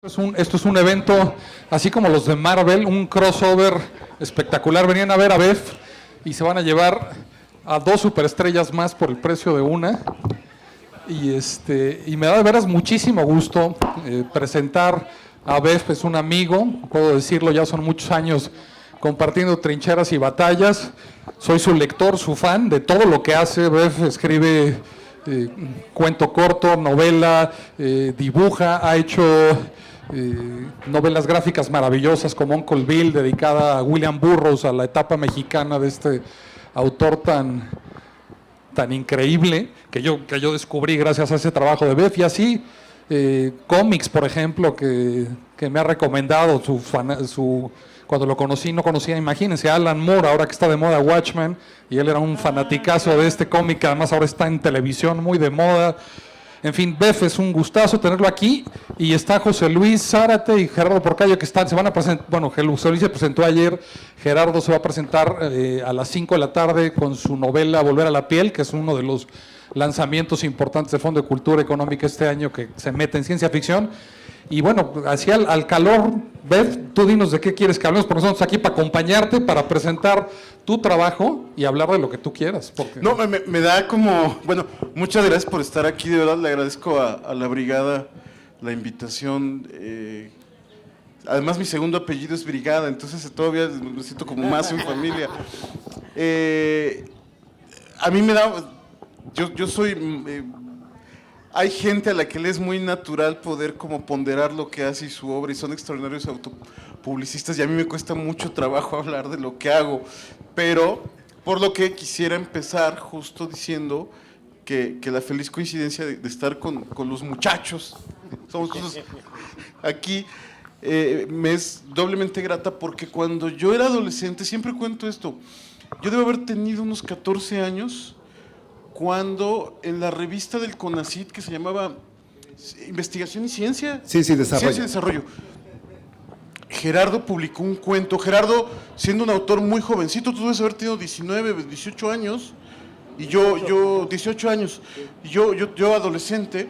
Esto es un evento, así como los de Marvel, un crossover espectacular. Venían a ver a Bef y se van a llevar a dos superestrellas más por el precio de una. Y me da de veras muchísimo gusto presentar a Bef. Es un amigo, puedo decirlo, ya son muchos años compartiendo trincheras y batallas. Soy su lector, su fan de todo lo que hace. Bef escribe cuento corto, novela, dibuja, ha hecho novelas gráficas maravillosas como Uncle Bill, dedicada a William Burroughs, a la etapa mexicana de este autor tan increíble que yo descubrí gracias a ese trabajo de Bef. Y así cómics, por ejemplo, que me ha recomendado cuando lo conocí, no conocía, imagínense, Alan Moore, ahora que está de moda Watchmen, y él era un fanaticazo de este cómic, que además ahora está en televisión, muy de moda. En fin, Bef, es un gustazo tenerlo aquí, y está José Luis Zárate y Gerardo Porcayo, que se van a presentar. Bueno, José Luis se presentó ayer, Gerardo se va a presentar a las 5 de la tarde con su novela Volver a la piel, que es uno de los lanzamientos importantes del Fondo de Cultura Económica este año, que se mete en ciencia ficción. Y bueno, así al calor, Bef, tú dinos de qué quieres que hablemos, porque nosotros aquí para acompañarte, para presentar tu trabajo y hablar de lo que tú quieras. Porque... No, me da como... Bueno, muchas gracias por estar aquí, de verdad le agradezco a la brigada la invitación. Además mi segundo apellido es Brigada, entonces todavía me siento como más en familia. A mí me da... Yo soy... hay gente a la que le es muy natural poder como ponderar lo que hace y su obra, y son extraordinarios autopublicistas, y a mí me cuesta mucho trabajo hablar de lo que hago, pero por lo que quisiera empezar justo diciendo que la feliz coincidencia de estar con los muchachos, somos aquí, me es doblemente grata, porque cuando yo era adolescente, siempre cuento esto, yo debo haber tenido unos 14 años, cuando en la revista del CONACYT, que se llamaba Investigación y Ciencia. Sí, Desarrollo. Ciencia y Desarrollo. Gerardo publicó un cuento. Gerardo, siendo un autor muy jovencito, tú debes haber tenido 19, 18 años, y yo 18 años, y yo adolescente,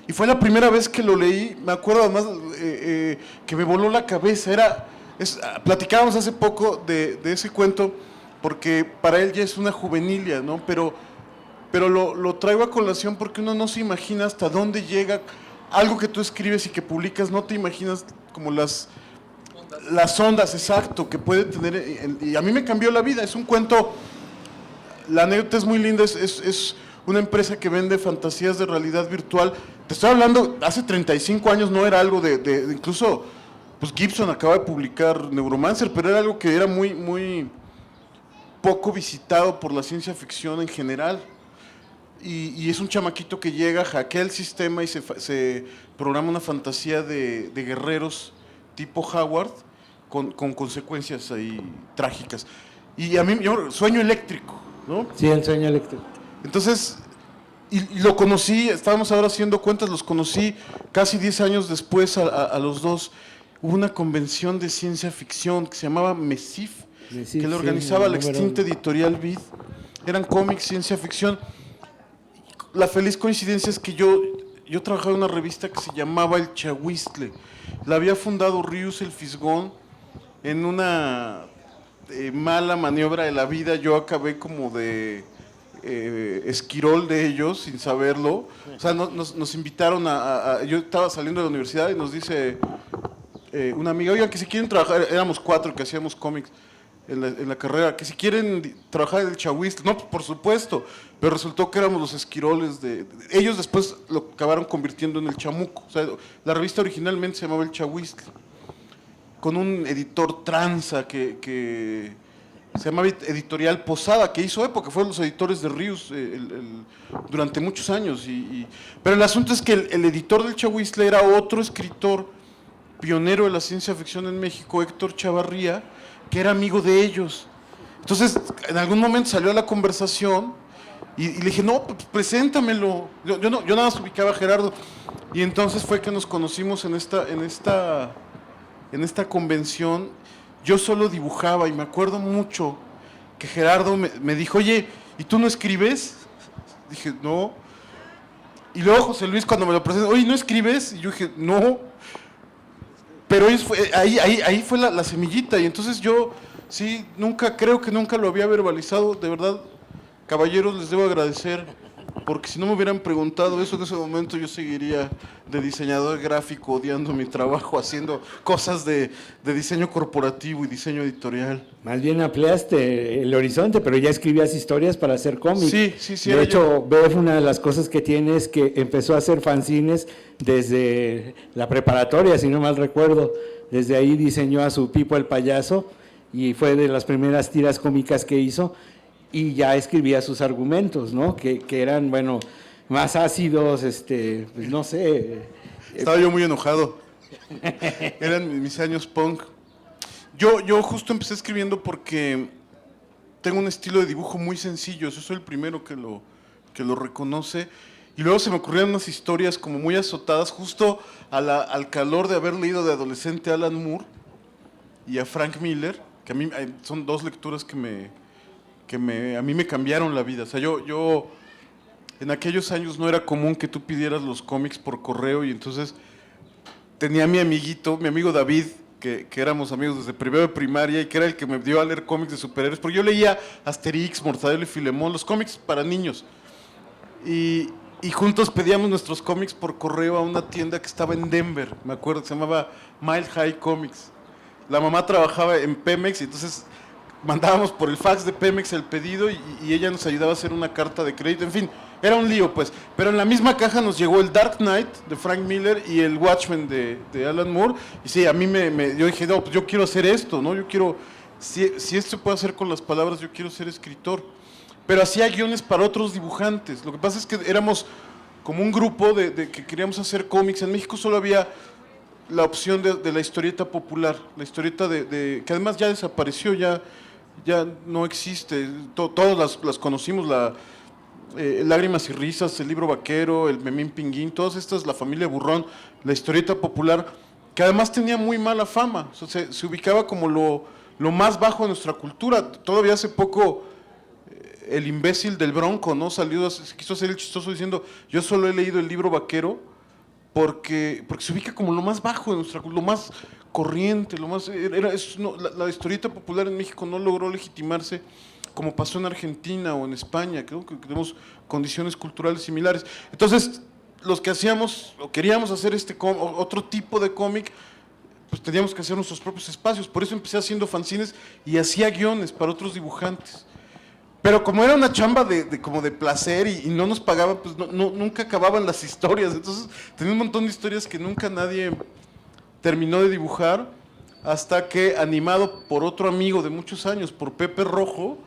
y fue la primera vez que lo leí. Me acuerdo además que me voló la cabeza. Platicábamos hace poco de ese cuento, porque para él ya es una juvenilia, ¿no? Pero lo traigo a colación porque uno no se imagina hasta dónde llega algo que tú escribes y que publicas, no te imaginas como las ondas, exacto, que puede tener, y a mí me cambió la vida. Es un cuento, la anécdota es muy linda, es una empresa que vende fantasías de realidad virtual. Te estoy hablando, hace 35 años no era algo de incluso, pues Gibson acaba de publicar Neuromancer, pero era algo que era muy, muy poco visitado por la ciencia ficción en general. Y es un chamaquito que llega, hackea el sistema y se programa una fantasía de guerreros tipo Howard con consecuencias ahí trágicas. Y a mí, sueño eléctrico, ¿no? Sí, el sueño eléctrico. Entonces, y lo conocí, estábamos ahora haciendo cuentas, los conocí casi 10 años después a los dos. Hubo una convención de ciencia ficción que se llamaba MESIF, que lo organizaba la extinta editorial Vid. Eran cómics, ciencia ficción. La feliz coincidencia es que yo trabajaba en una revista que se llamaba El Chahuistle. La había fundado Rius el Fisgón. En una mala maniobra de la vida, yo acabé como de esquirol de ellos, sin saberlo. O sea, nos invitaron yo estaba saliendo de la universidad y nos dice una amiga, oigan, que si quieren trabajar, éramos 4 que hacíamos cómics en la carrera, que si quieren trabajar en el Chahuistle. No, por supuesto, pero resultó que éramos los esquiroles ellos después lo acabaron convirtiendo en el Chamuco. O sea, la revista originalmente se llamaba el Chahuistle, con un editor tranza que se llamaba Editorial Posada, que hizo época, fueron los editores de Rius durante muchos años. Pero el asunto es que el editor del Chahuistle era otro escritor pionero de la ciencia ficción en México, Héctor Chavarría, que era amigo de ellos. Entonces, en algún momento salió a la conversación y le dije, no, pues preséntamelo. Yo nada más ubicaba a Gerardo. Y entonces fue que nos conocimos en esta convención. Yo solo dibujaba y me acuerdo mucho que Gerardo me dijo, oye, ¿y tú no escribes? Dije, no. Y luego José Luis, cuando me lo presentó, oye, ¿no escribes? Y yo dije, no. Pero ahí fue la semillita, y entonces yo sí, creo que nunca lo había verbalizado, de verdad, caballeros, les debo agradecer, porque si no me hubieran preguntado eso en ese momento, yo seguiría de diseñador gráfico, odiando mi trabajo, haciendo cosas de diseño corporativo y diseño editorial. Más bien ampliaste el horizonte, pero ya escribías historias para hacer cómics. Sí. De hecho, Bev, una de las cosas que tiene es que empezó a hacer fanzines desde la preparatoria, si no mal recuerdo. Desde ahí diseñó a su Pipo el Payaso y fue de las primeras tiras cómicas que hizo, y ya escribía sus argumentos, ¿no? Que eran, bueno, más ácidos, pues no sé. Estaba yo muy enojado. Eran mis años punk. Yo justo empecé escribiendo porque tengo un estilo de dibujo muy sencillo. Yo soy el primero que lo reconoce. Y luego se me ocurrieron unas historias como muy azotadas, justo al calor de haber leído de adolescente a Alan Moore y a Frank Miller, que a mí son dos lecturas que a mí me cambiaron la vida. O sea, yo en aquellos años no era común que tú pidieras los cómics por correo, y entonces tenía a mi amigo David, que éramos amigos desde primero de primaria y que era el que me dio a leer cómics de superhéroes, porque yo leía Asterix, Mortadelo y Filemón, los cómics para niños. Y juntos pedíamos nuestros cómics por correo a una tienda que estaba en Denver, me acuerdo, que se llamaba Mile High Comics. La mamá trabajaba en Pemex y entonces mandábamos por el fax de Pemex el pedido y ella nos ayudaba a hacer una carta de crédito, en fin, era un lío pues. Pero en la misma caja nos llegó el Dark Knight de Frank Miller y el Watchmen de Alan Moore, y sí, a mí yo dije, no, pues yo quiero hacer esto, ¿no? Yo quiero, si esto se puede hacer con las palabras, yo quiero ser escritor. Pero hacía guiones para otros dibujantes. Lo que pasa es que éramos como un grupo de que queríamos hacer cómics. En México solo había la opción de la historieta popular, la historieta que además ya desapareció, ya no existe. Todos las conocimos, Lágrimas y Risas, el Libro Vaquero, el Memín Pinguín, todas estas, la Familia Burrón, la historieta popular, que además tenía muy mala fama. O sea, se ubicaba como lo más bajo de nuestra cultura. Todavía hace poco el imbécil del Bronco, ¿no? Quiso hacer el chistoso diciendo, yo solo he leído el Libro Vaquero porque se ubica como lo más bajo de nuestra cultura, lo más corriente, la historieta popular en México no logró legitimarse como pasó en Argentina o en España. Creo que tenemos condiciones culturales similares. Entonces, los que hacíamos o queríamos hacer otro tipo de cómic, pues teníamos que hacer nuestros propios espacios. Por eso empecé haciendo fanzines y hacía guiones para otros dibujantes. Pero como era una chamba como de placer y no nos pagaban, pues nunca acababan las historias. Entonces tenía un montón de historias que nunca nadie terminó de dibujar, hasta que, animado por otro amigo de muchos años, por Pepe Rojo,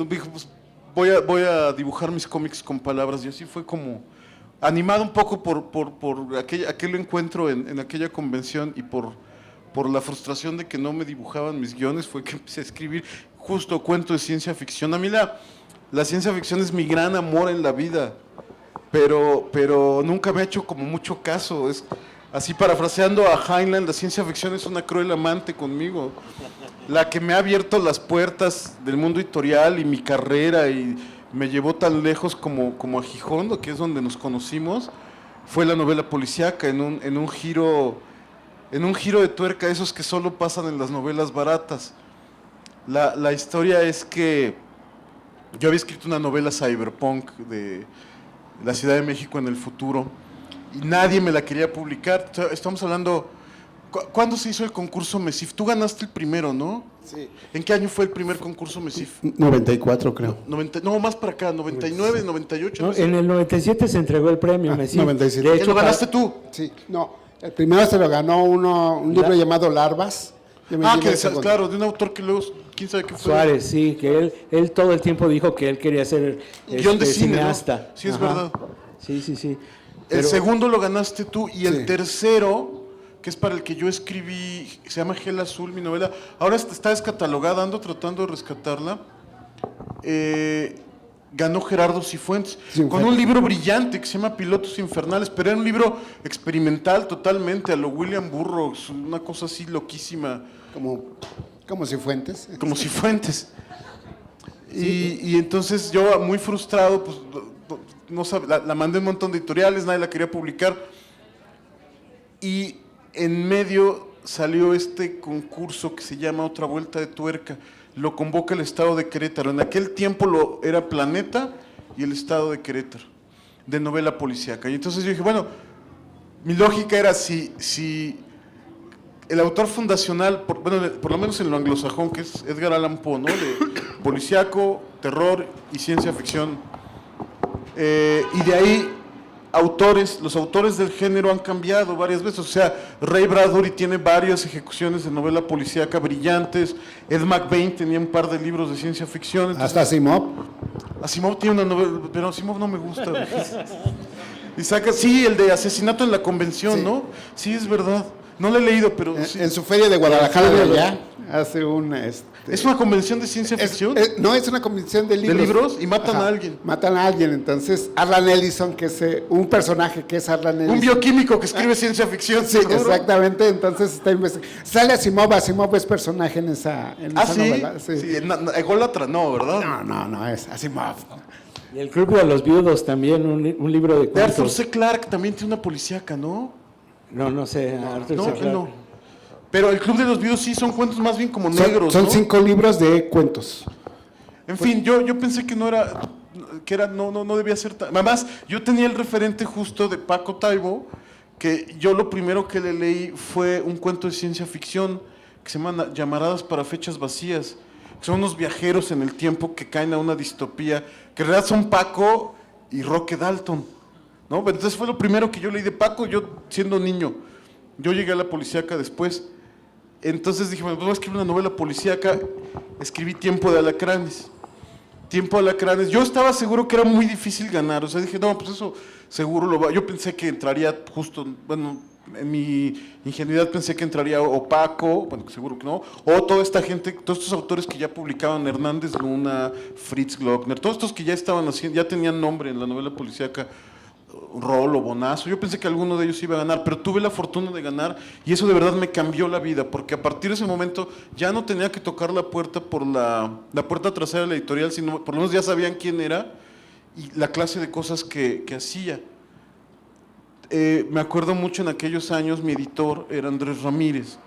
dijo, pues voy a dibujar mis cómics con palabras. Y así fue como, animado un poco por aquel encuentro en aquella convención y por la frustración de que no me dibujaban mis guiones, fue que empecé a escribir justo cuento de ciencia ficción. A mí la ciencia ficción es mi gran amor en la vida, pero nunca me ha hecho como mucho caso. Así, parafraseando a Heinlein, la ciencia ficción es una cruel amante conmigo, la que me ha abierto las puertas del mundo editorial y mi carrera, y me llevó tan lejos como a Gijón, que es donde nos conocimos. Fue la novela policíaca en un giro de tuerca, esos que solo pasan en las novelas baratas. La historia es que yo había escrito una novela cyberpunk de la Ciudad de México en el futuro y nadie me la quería publicar. Estamos hablando, ¿cuándo se hizo el concurso MESIF? Tú ganaste el primero, ¿no? Sí. ¿En qué año fue el primer concurso MESIF? 94, creo. No, más para acá, 99, 98. No, No sé. en el 97 se entregó el premio, Messi. 97. De hecho, ¿Lo ganaste tú? Sí, no. El primero se lo ganó un libro llamado Larvas. Yo me llevé el segundo. Claro, de un autor que luego, quién sabe qué fue. Suárez, sí, que él todo el tiempo dijo que él quería ser Guión de cine, ¿no? cineasta. Sí, es Ajá. verdad. Sí. El segundo lo ganaste tú, y el Sí. tercero, que es para el que yo escribí, se llama Gel Azul, mi novela, ahora está descatalogada, ando tratando de rescatarla. Ganó Gerardo Cifuentes, con un libro brillante que se llama Pilotos Infernales, pero era un libro experimental totalmente, a lo William Burroughs, una cosa así loquísima. Como Cifuentes. Como Cifuentes. Y entonces yo, muy frustrado, pues no la mandé a un montón de editoriales, nadie la quería publicar. Y en medio salió este concurso que se llama Otra Vuelta de Tuerca. Lo convoca el Estado de Querétaro. En aquel tiempo era Planeta y el Estado de Querétaro, de novela policíaca. Y entonces yo dije, bueno, mi lógica era si el autor fundacional, por lo menos en lo anglosajón, que es Edgar Allan Poe, ¿no? De policíaco, terror y ciencia ficción. Y de ahí los autores del género han cambiado varias veces. O sea, Ray Bradbury tiene varias ejecuciones de novela policíaca brillantes. Ed McBain tenía un par de libros de ciencia ficción. Entonces, Hasta Asimov. Asimov tiene una novela, pero Asimov no me gusta. Y saca, sí, el de Asesinato en la Convención, Sí. ¿no? Sí, es verdad. No lo he leído, pero sí. En su feria de Guadalajara de allá hace un... ¿Es una convención de ciencia ficción? No, es una convención de libros. ¿De libros? Y matan Ajá, a alguien. Matan a alguien. Entonces, Harlan Ellison, que es un personaje que es Harlan Ellison. Un bioquímico que escribe ciencia ficción. Sí, ¿seguro? exactamente. Entonces está sale Asimov es personaje en esa ¿Sí? novela. Sí. Sí, ególatra no, ¿verdad? No, es Asimov. Y el Club de los Viudos también, un libro de De Arthur cuentos. C. Clarke también tiene una policíaca, ¿no? No sé, Arthur No, C. él Clarke. no. Pero el Club de los Viudos sí son cuentos más bien como negros, Son ¿no? 5 libros de cuentos. En fin, yo pensé que no debía ser tan... Además, yo tenía el referente justo de Paco Taibo, que yo lo primero que le leí fue un cuento de ciencia ficción que se llama Llamaradas para Fechas Vacías, que son unos viajeros en el tiempo que caen a una distopía, que en realidad son Paco y Roque Dalton, ¿no? Entonces fue lo primero que yo leí de Paco, yo siendo niño. Yo llegué a la policíaca después. Entonces dije, bueno, pues voy a escribir una novela policíaca. Escribí Tiempo de Alacranes. Tiempo de Alacranes. Yo estaba seguro que era muy difícil ganar. O sea, dije, no, pues eso seguro lo va. Yo pensé que entraría justo, bueno, en mi ingenuidad pensé que entraría o Paco, bueno, seguro que no, o toda esta gente, todos estos autores que ya publicaban, Hernández Luna, Fritz Glockner, todos estos que ya estaban haciendo, ya tenían nombre en la novela policíaca, Rolo, Bonazo. Yo pensé que alguno de ellos iba a ganar, pero tuve la fortuna de ganar y eso de verdad me cambió la vida, porque a partir de ese momento ya no tenía que tocar la puerta por la puerta trasera de la editorial, sino por lo menos ya sabían quién era y la clase de cosas que hacía. Me acuerdo mucho en aquellos años, mi editor era Andrés Ramírez,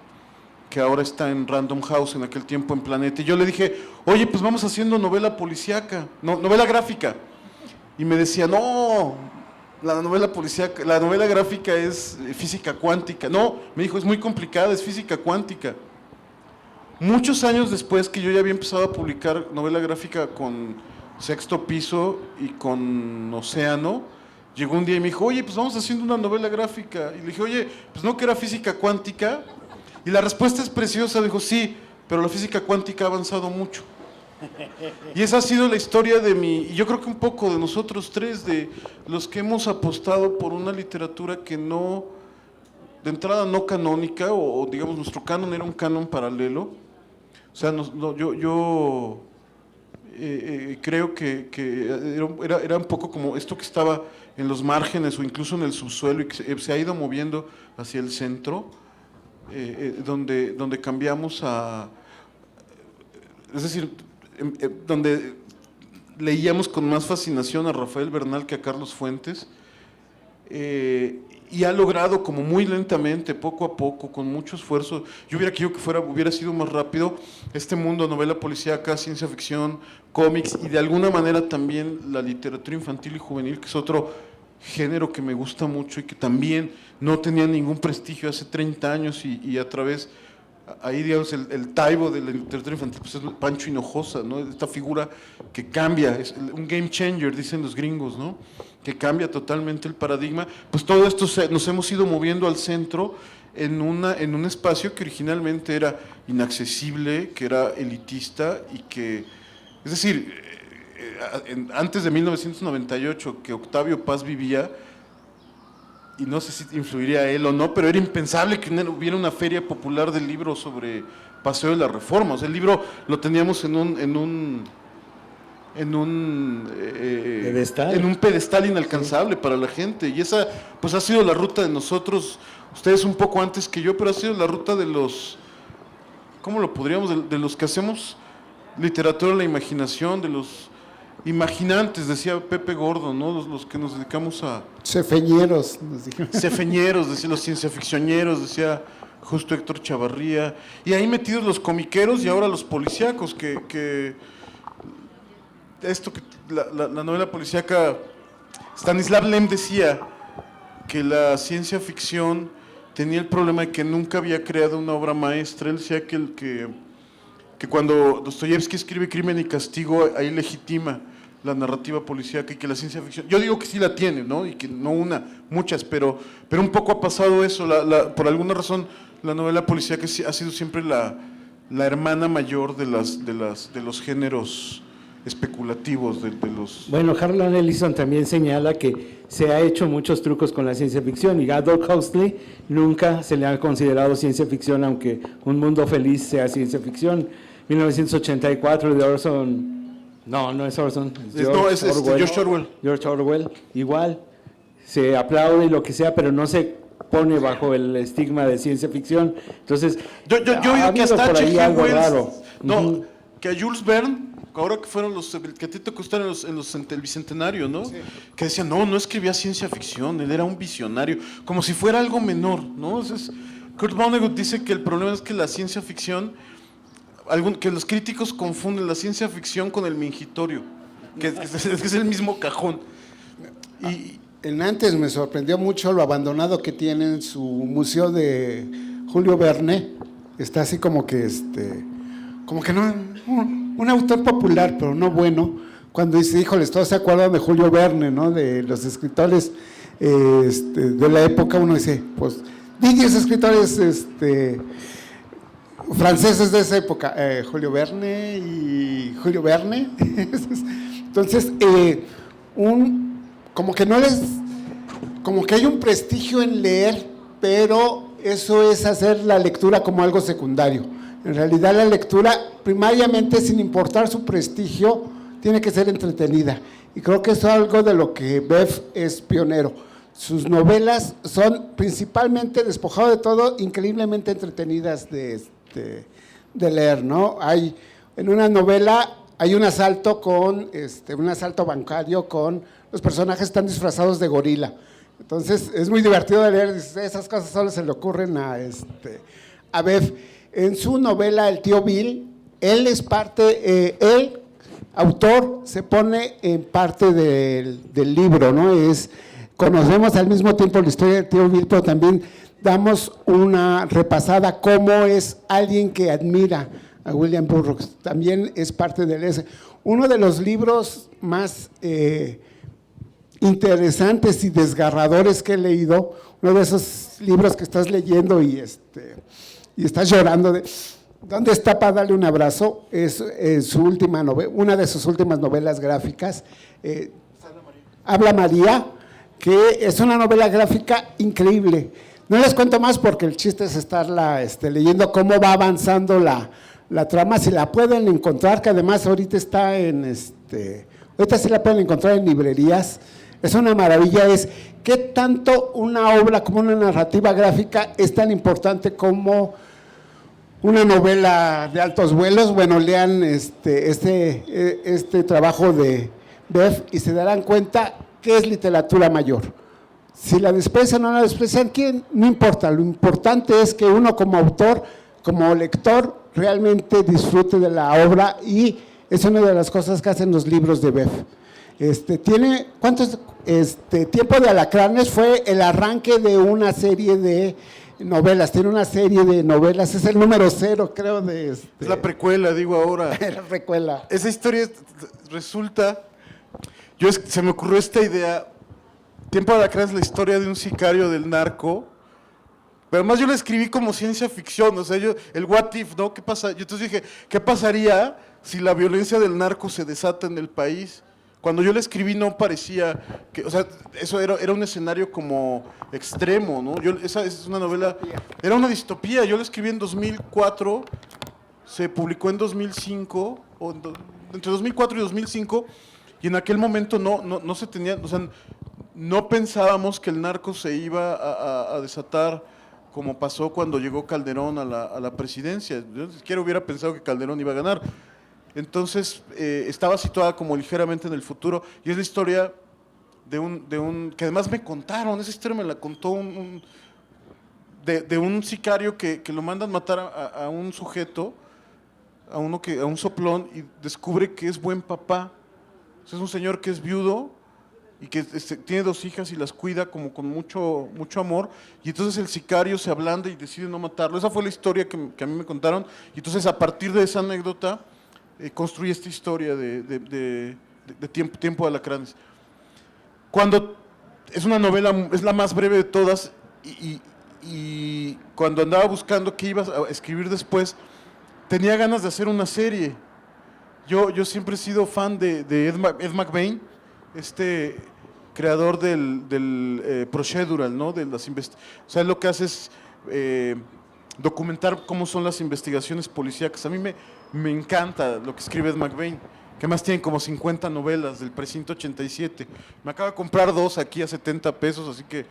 que ahora está en Random House, en aquel tiempo en Planeta, y yo le dije, oye, pues vamos haciendo novela policíaca, novela gráfica, y me decía, no, la novela policíaca, la novela gráfica es física cuántica. No, me dijo, es muy complicada, es física cuántica. Muchos años después que yo ya había empezado a publicar novela gráfica con Sexto Piso y con Océano, llegó un día y me dijo, oye, pues vamos haciendo una novela gráfica. Y le dije, oye, pues no que era física cuántica. Y la respuesta es preciosa, dijo, sí, pero la física cuántica ha avanzado mucho. Y esa ha sido la historia y yo creo que un poco de nosotros tres, de los que hemos apostado por una literatura que no, de entrada no canónica, o digamos nuestro canon era un canon paralelo. O sea, yo creo que era un poco como esto que estaba en los márgenes o incluso en el subsuelo y que se ha ido moviendo hacia el centro, donde cambiamos es decir, donde leíamos con más fascinación a Rafael Bernal que a Carlos Fuentes, y ha logrado como muy lentamente, poco a poco, con mucho esfuerzo. Yo hubiera querido que hubiera sido más rápido este mundo, novela policíaca, ciencia ficción, cómics y de alguna manera también la literatura infantil y juvenil, que es otro género que me gusta mucho y que también no tenía ningún prestigio hace 30 años y a través, ahí digamos el Taibo de la literatura infantil pues es Pancho Hinojosa, ¿no? Esta figura que cambia, es un game changer, dicen los gringos, ¿no? Que cambia totalmente el paradigma. Pues todo esto nos hemos ido moviendo al centro en un espacio que originalmente era inaccesible, que era elitista y que, es decir, antes de 1998 que Octavio Paz vivía, y no sé si influiría él o no, pero era impensable que hubiera una feria popular del libro sobre Paseo de la Reforma. O sea, el libro lo teníamos en un pedestal inalcanzable para la gente, y esa pues ha sido la ruta de nosotros, ustedes un poco antes que yo, pero ha sido la ruta de los, ¿cómo lo podríamos? De los que hacemos literatura de la imaginación, de los imaginantes, decía Pepe Gordo, ¿no? Los que nos dedicamos a... Cefeñeros, nos dijeron. Cefeñeros, decía los cienciaficcioneros, decía justo Héctor Chavarría, y ahí metidos los comiqueros y ahora los policíacos, que la novela policíaca, Stanislav Lem decía que la ciencia ficción tenía el problema de que nunca había creado una obra maestra. Él decía que cuando Dostoyevsky escribe Crimen y Castigo, ahí legitima la narrativa policíaca, y que la ciencia ficción, yo digo que sí la tiene, ¿no? Y que no una, muchas, pero un poco ha pasado eso. Por alguna razón, la novela policíaca ha sido siempre la hermana mayor de los géneros especulativos, de los... Bueno, Harlan Ellison también señala que se ha hecho muchos trucos con la ciencia ficción, y Aldous Huxley nunca se le ha considerado ciencia ficción, aunque Un Mundo Feliz sea ciencia ficción. 1984 de Orson... No es Orson, es George Orwell. George Orwell, igual, se aplaude y lo que sea, pero no se pone bajo el estigma de ciencia ficción. Entonces, yo he oído que hasta H.G. Wells, raro. No, que a Jules Verne, ahora que fueron que a ti te costaron en el Bicentenario, ¿no? Sí. Que decían, no escribía ciencia ficción, él era un visionario, como si fuera algo menor, ¿no? Kurt Vonnegut dice que el problema es que la ciencia ficción, que los críticos confunden la ciencia ficción con el mingitorio, que es el mismo cajón. Y en Nantes me sorprendió mucho lo abandonado que tiene en su museo de Julio Verne. Está así como que no, un autor popular, pero no bueno. Cuando dice, híjoles, todos se acuerdan de Julio Verne, ¿no? De los escritores de la época. Uno dice, pues, 10 escritores franceses de esa época, Julio Verne y Julio Verne. Entonces, como que hay un prestigio en leer, pero eso es hacer la lectura como algo secundario. En realidad la lectura, primariamente, sin importar su prestigio, tiene que ser entretenida. Y creo que eso es algo de lo que Bev es pionero. Sus novelas son principalmente, despojado de todo, increíblemente entretenidas de leer, ¿no? En una novela hay un asalto un asalto bancario con los personajes están disfrazados de gorila. Entonces es muy divertido de leer. Esas cosas solo se le ocurren a Bev. En su novela El tío Bill, él es el autor se pone en parte del libro, ¿no? Conocemos al mismo tiempo la historia del tío Bill, pero también damos una repasada cómo es alguien que admira a William Burroughs. También es parte del ese. Uno de los libros más interesantes y desgarradores que he leído, uno de esos libros que estás leyendo y estás llorando de ¿dónde está para darle un abrazo? Es su última novela, una de sus últimas novelas gráficas, Habla María, que es una novela gráfica increíble. No les cuento más porque el chiste es estarla leyendo cómo va avanzando la trama, si la pueden encontrar, que además ahorita está ahorita sí la pueden encontrar en librerías. Es una maravilla, qué tanto una obra como una narrativa gráfica es tan importante como una novela de altos vuelos. Bueno, lean este trabajo de Bev y se darán cuenta que es literatura mayor. Si la desprecian o no la desprecian, no importa. Lo importante es que uno como autor, como lector, realmente disfrute de la obra, y es una de las cosas que hacen los libros de Bev. Tiempo de Alacranes fue el arranque de una serie de novelas. Tiene una serie de novelas, es el número 0, creo, Es la precuela, digo ahora. La precuela. Esa historia resulta... se me ocurrió esta idea. Tiempo de Alacrán es la historia de un sicario del narco, pero además yo la escribí como ciencia ficción, el what if, ¿no? ¿Qué pasa? Yo entonces dije, ¿qué pasaría si la violencia del narco se desata en el país? Cuando yo la escribí no parecía que, eso era un escenario como extremo, ¿no? Esa es una novela, era una distopía. Yo la escribí en 2004, se publicó en 2005, entre 2004 y 2005, y en aquel momento no se tenía, no pensábamos que el narco se iba a desatar como pasó cuando llegó Calderón a la presidencia. Yo ni siquiera hubiera pensado que Calderón iba a ganar. Entonces estaba situada como ligeramente en el futuro, y es la historia de un que además me contaron, esa historia me la contó de un sicario que lo mandan matar a un sujeto, a un soplón, y descubre que es buen papá. O sea, es un señor que es viudo y que tiene 2 hijas y las cuida como con mucho, mucho amor, y entonces el sicario se ablanda y decide no matarlo. Esa fue la historia que a mí me contaron, y entonces a partir de esa anécdota construye esta historia de Tiempo de Alacranes. Cuando es una novela, es la más breve de todas, y cuando andaba buscando qué iba a escribir después, tenía ganas de hacer una serie. Yo siempre he sido fan de Ed McBain, creador del procedural, ¿no? De las o sea, lo que hace es documentar cómo son las investigaciones policíacas. A mí me encanta lo que escribe Ed McBain, que más tiene como 50 novelas del Precinto 87. Me acabo de comprar 2 aquí a 70 pesos, así que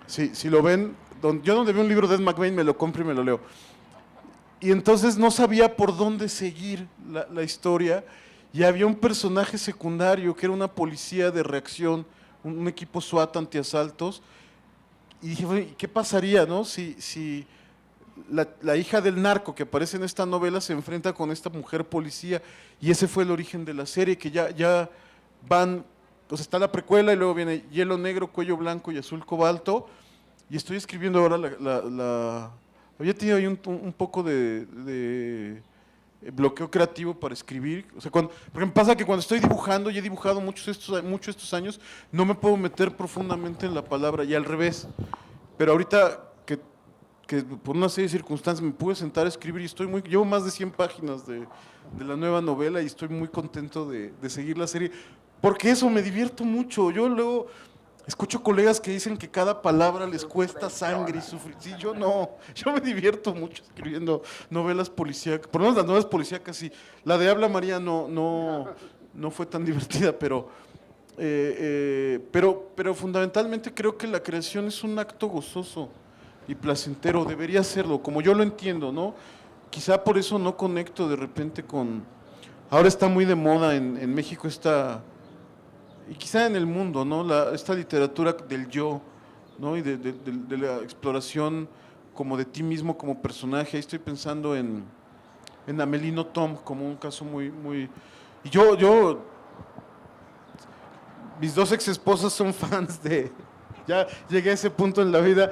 si lo ven, yo donde veo un libro de Ed McBain me lo compro y me lo leo. Y entonces no sabía por dónde seguir la historia, y había un personaje secundario que era una policía de reacción, un equipo SWAT antiasaltos, y dije, ¿qué pasaría, no? Si la hija del narco que aparece en esta novela se enfrenta con esta mujer policía, y ese fue el origen de la serie, que ya van, pues está la precuela y luego viene Hielo Negro, Cuello Blanco y Azul Cobalto, y estoy escribiendo ahora había tenido ahí un poco de bloqueo creativo para escribir. O sea, porque me pasa que cuando estoy dibujando, y he dibujado mucho estos años, no me puedo meter profundamente en la palabra, y al revés. Pero ahorita que por una serie de circunstancias me pude sentar a escribir, y llevo más de 100 páginas de la nueva novela, y estoy muy contento de seguir la serie, porque eso, me divierto mucho. Yo luego escucho colegas que dicen que cada palabra les cuesta sangre y sufrir. Sí, yo me divierto mucho escribiendo novelas policíacas, por lo menos las novelas policíacas sí. La de Habla María no fue tan divertida, pero fundamentalmente creo que la creación es un acto gozoso y placentero, debería serlo, como yo lo entiendo, ¿no? Quizá por eso no conecto de repente con... Ahora está muy de moda en México y quizá en el mundo, ¿no? Esta literatura del yo, ¿no? Y de la exploración como de ti mismo como personaje. Ahí estoy pensando en Amélie Nothomb como un caso muy... Y mis 2 exesposas son fans ya llegué a ese punto en la vida,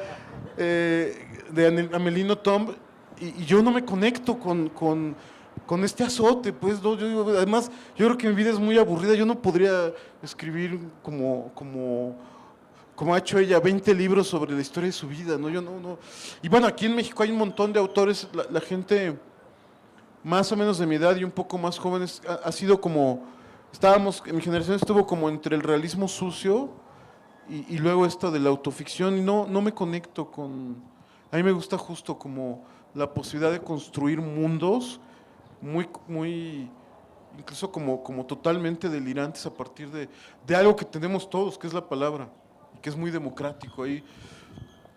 de Amélie Nothomb, y yo no me conecto con este azote, pues, ¿no? Además, yo creo que mi vida es muy aburrida, yo no podría escribir como ha hecho ella, 20 libros sobre la historia de su vida, ¿no? Yo no. Y bueno, aquí en México hay un montón de autores, la gente más o menos de mi edad y un poco más jóvenes, ha sido como, mi generación estuvo como entre el realismo sucio y luego esto de la autoficción, y no me conecto a mí me gusta justo como la posibilidad de construir mundos muy incluso como totalmente delirantes a partir de algo que tenemos todos, que es la palabra, y que es muy democrático. Ahí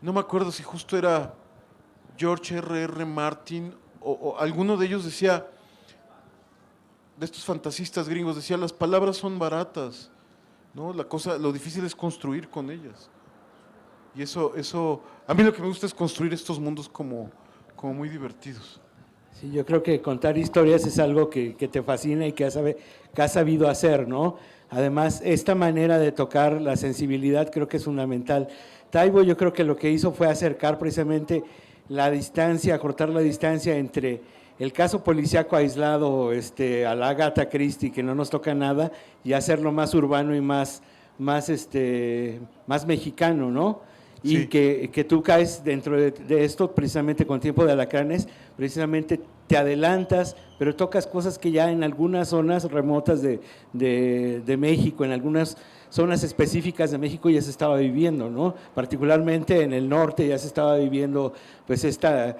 no me acuerdo si justo era George R.R. Martin o alguno de ellos decía, de estos fantasistas gringos, decía, las palabras son baratas, ¿no? Lo difícil es construir con ellas. Y eso, a mí lo que me gusta es construir estos mundos como muy divertidos. Sí, yo creo que contar historias es algo que te fascina y que has sabido hacer, ¿no? Además, esta manera de tocar la sensibilidad creo que es fundamental. Taibo, yo creo que lo que hizo fue acercar precisamente la distancia, acortar la distancia entre el caso policíaco aislado a la Agatha Christie, que no nos toca nada, y hacerlo más urbano y más mexicano, ¿no? Y Sí. que tú caes dentro de esto precisamente con Tiempo de Alacranes, precisamente te adelantas, pero tocas cosas que ya en algunas zonas remotas de México, en algunas zonas específicas de México ya se estaba viviendo, ¿no? Particularmente en el norte ya se estaba viviendo pues este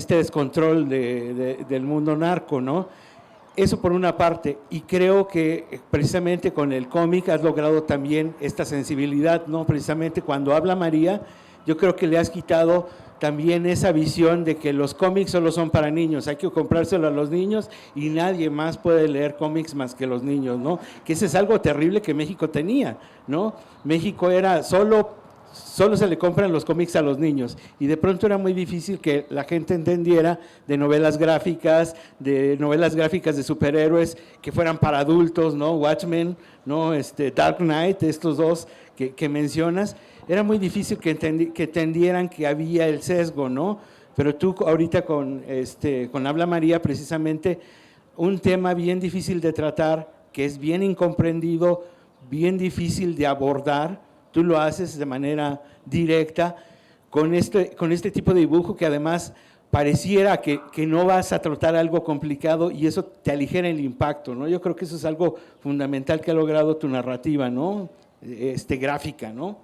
descontrol del mundo narco, ¿no? Eso por una parte, y creo que precisamente con el cómic has logrado también esta sensibilidad, ¿no? Precisamente cuando habla María, yo creo que le has quitado también esa visión de que los cómics solo son para niños, hay que comprárselo a los niños y nadie más puede leer cómics más que los niños, ¿no? Que ese es algo terrible que México tenía, ¿no? México era solo solo se le compran los cómics a los niños y de pronto era muy difícil que la gente entendiera de novelas gráficas de superhéroes que fueran para adultos, ¿no? Watchmen, ¿no? Dark Knight, estos dos que mencionas, era muy difícil que entendieran que había el sesgo, ¿no? Pero tú ahorita con Habla María, precisamente, un tema bien difícil de tratar, que es bien incomprendido, bien difícil de abordar, tú lo haces de manera directa, con este tipo de dibujo que además pareciera que no vas a tratar algo complicado y eso te aligera el impacto, ¿no? Yo creo que eso es algo fundamental que ha logrado tu narrativa, ¿no? Gráfica, ¿no?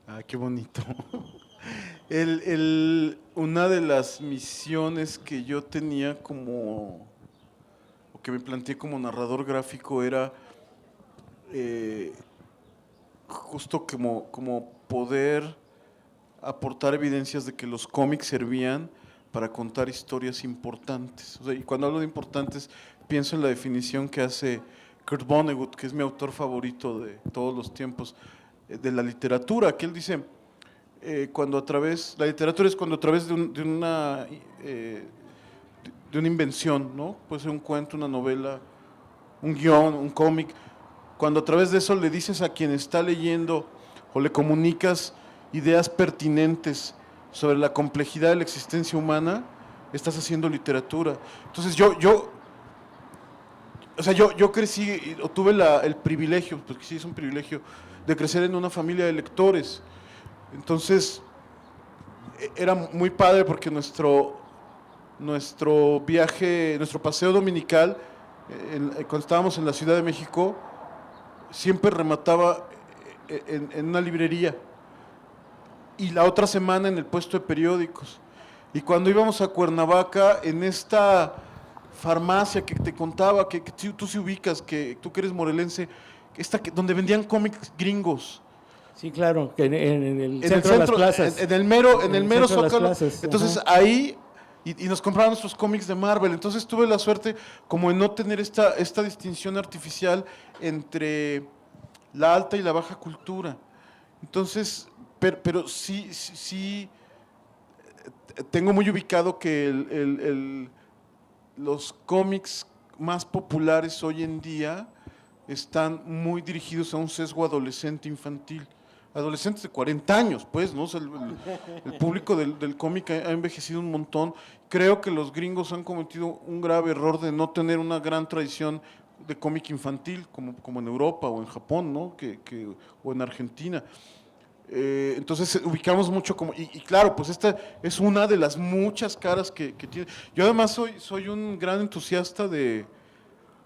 Ah, qué bonito. Una de las misiones que yo tenía o que me planteé como narrador gráfico era justo como poder aportar evidencias de que los cómics servían para contar historias importantes. O sea, y cuando hablo de importantes, pienso en la definición que hace Kurt Vonnegut, que es mi autor favorito de todos los tiempos, de la literatura, que él dice, la literatura es cuando a través de una invención, ¿no? Puede ser un cuento, una novela, un guión, un cómic, cuando a través de eso le dices a quien está leyendo o le comunicas ideas pertinentes sobre la complejidad de la existencia humana, estás haciendo literatura. Entonces yo crecí, o tuve el privilegio, porque sí es un privilegio, de crecer en una familia de lectores. Entonces, era muy padre porque nuestro viaje, nuestro paseo dominical, cuando estábamos en la Ciudad de México, siempre remataba en una librería y la otra semana en el puesto de periódicos. Y cuando íbamos a Cuernavaca, en esta farmacia que te contaba, que tú sí ubicas, que tú que eres morelense, donde vendían cómics gringos. Sí, claro, que en el centro de las plazas. En el mero Zócalo. Entonces, ahí, y nos compraban nuestros cómics de Marvel. Entonces tuve la suerte como de no tener esta distinción artificial entre la alta y la baja cultura. Entonces, pero sí tengo muy ubicado que los cómics más populares hoy en día están muy dirigidos a un sesgo adolescente infantil. Adolescentes de 40 años, pues, ¿no? O sea, el público del cómic ha envejecido un montón. Creo que los gringos han cometido un grave error de no tener una gran tradición de cómic infantil, como en Europa o en Japón, ¿no? O en Argentina. Entonces ubicamos mucho y claro, pues esta es una de las muchas caras que tiene. Yo además soy un gran entusiasta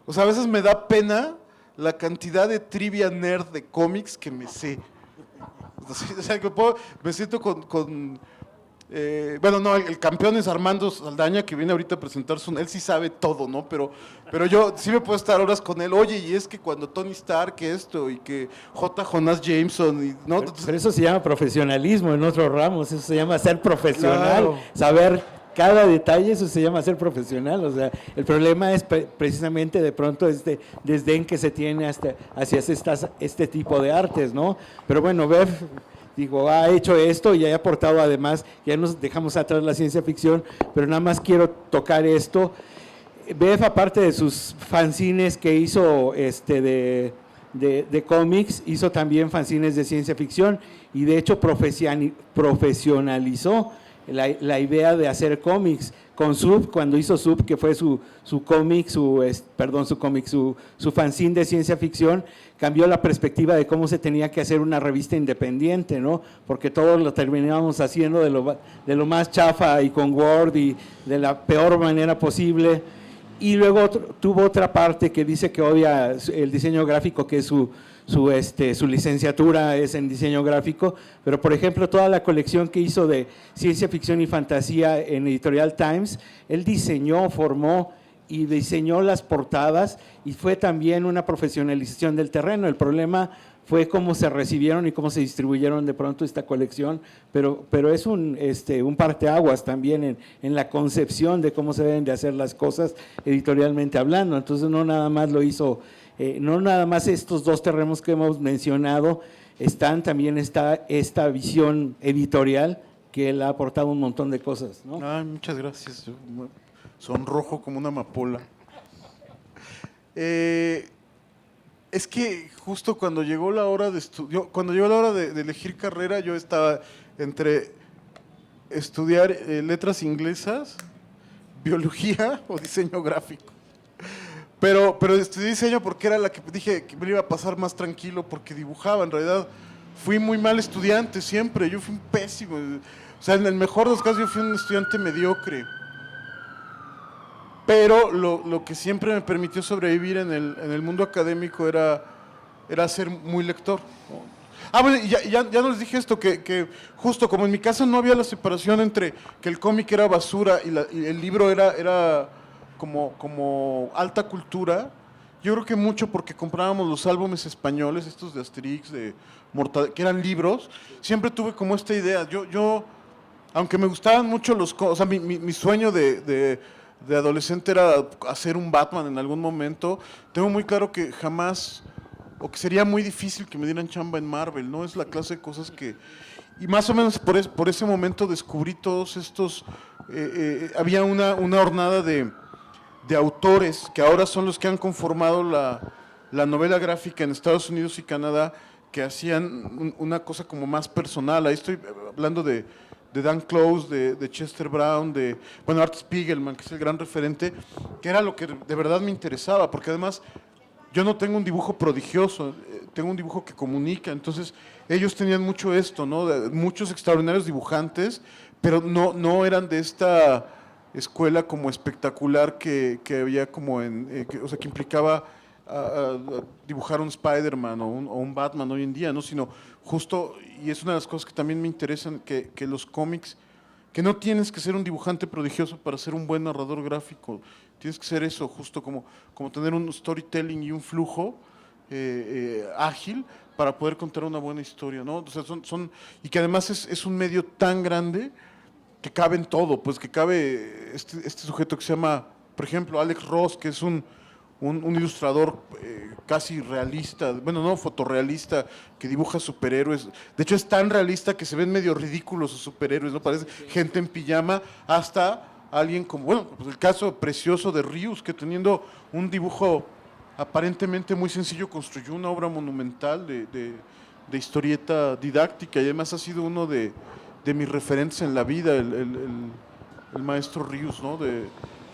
o sea, a veces me da pena la cantidad de trivia nerd de cómics que me sé. O sea, me siento bueno, no, el campeón es Armando Saldaña, que viene ahorita a presentar él sí sabe todo, ¿no? Pero yo sí me puedo estar horas con él. Oye, y es que cuando Tony Stark esto, y que J. Jonás Jameson, ¿no? Pero eso se llama profesionalismo en otros ramos, eso se llama ser profesional, Claro. saber cada detalle, eso se llama ser profesional. O sea, el problema es precisamente de pronto desdén que se tiene hacia este tipo de artes, ¿no? Pero bueno, Bev, digo, ha hecho esto y ha aportado además, ya nos dejamos atrás la ciencia ficción, pero nada más quiero tocar esto. Bev, aparte de sus fanzines que hizo de cómics, hizo también fanzines de ciencia ficción y de hecho profesionalizó la idea de hacer cómics con Sub, cuando hizo Sub, que fue su cómic, su fanzine de ciencia ficción, cambió la perspectiva de cómo se tenía que hacer una revista independiente, ¿no? Porque todos lo terminábamos haciendo de lo más chafa y con Word y de la peor manera posible. Y luego tuvo otra parte que dice que odia el diseño gráfico, que es su licenciatura es en diseño gráfico, pero por ejemplo toda la colección que hizo de ciencia ficción y fantasía en Editorial Times, él formó y diseñó las portadas y fue también una profesionalización del terreno. El problema fue cómo se recibieron y cómo se distribuyeron de pronto esta colección, pero es un parteaguas también en la concepción de cómo se deben de hacer las cosas editorialmente hablando. Entonces no nada más lo hizo, no nada más estos dos terrenos que hemos mencionado, también está esta visión editorial que él ha aportado un montón de cosas, ¿no? Ay, muchas gracias. Yo sonrojo como una amapola. Es que justo cuando llegó la hora de cuando llegó la hora de elegir carrera, yo estaba entre estudiar letras inglesas, biología o diseño gráfico. Pero estudié diseño porque era la que dije que me iba a pasar más tranquilo porque dibujaba. En realidad fui muy mal estudiante siempre, yo fui un pésimo. O sea, en el mejor de los casos yo fui un estudiante mediocre. Pero lo que siempre me permitió sobrevivir en el mundo académico era ser muy lector. Bueno, y ya no les dije esto, que justo como en mi casa no había la separación entre que el cómic era basura y el libro era como alta cultura, yo creo que mucho porque comprábamos los álbumes españoles, estos de Asterix, de Mortadelo, que eran libros, siempre tuve como esta idea. Yo aunque me gustaban mucho o sea, mi sueño de adolescente era hacer un Batman en algún momento, tengo muy claro que jamás, o que sería muy difícil que me dieran chamba en Marvel, ¿no? Es la clase de cosas que... Y más o menos por ese momento descubrí todos estos... había una hornada de autores que ahora son los que han conformado la novela gráfica en Estados Unidos y Canadá, que hacían una cosa como más personal. Ahí estoy hablando de Dan Close, de Chester Brown, bueno, Art Spiegelman, que es el gran referente, que era lo que de verdad me interesaba, porque además yo no tengo un dibujo prodigioso, tengo un dibujo que comunica. Entonces ellos tenían mucho esto, ¿no? Muchos extraordinarios dibujantes, pero no eran de esta escuela como espectacular que había como o sea, que implicaba dibujar un Spider-Man o un Batman hoy en día, ¿no? Sino justo, y es una de las cosas que también me interesan, que los cómics, que no tienes que ser un dibujante prodigioso para ser un buen narrador gráfico, tienes que ser eso, justo como tener un storytelling y un flujo ágil para poder contar una buena historia, ¿no? O sea, y que además es un medio tan grande que cabe en todo, pues que cabe este sujeto que se llama, por ejemplo, Alex Ross, que es un ilustrador casi realista, bueno, no, fotorrealista, que dibuja superhéroes. De hecho, es tan realista que se ven medio ridículos sus superhéroes, ¿no? Parece gente en pijama, hasta alguien como, bueno, pues el caso precioso de Rius, que teniendo un dibujo aparentemente muy sencillo, construyó una obra monumental de historieta didáctica, y además ha sido uno de mis referentes en la vida, el maestro Rius, ¿no?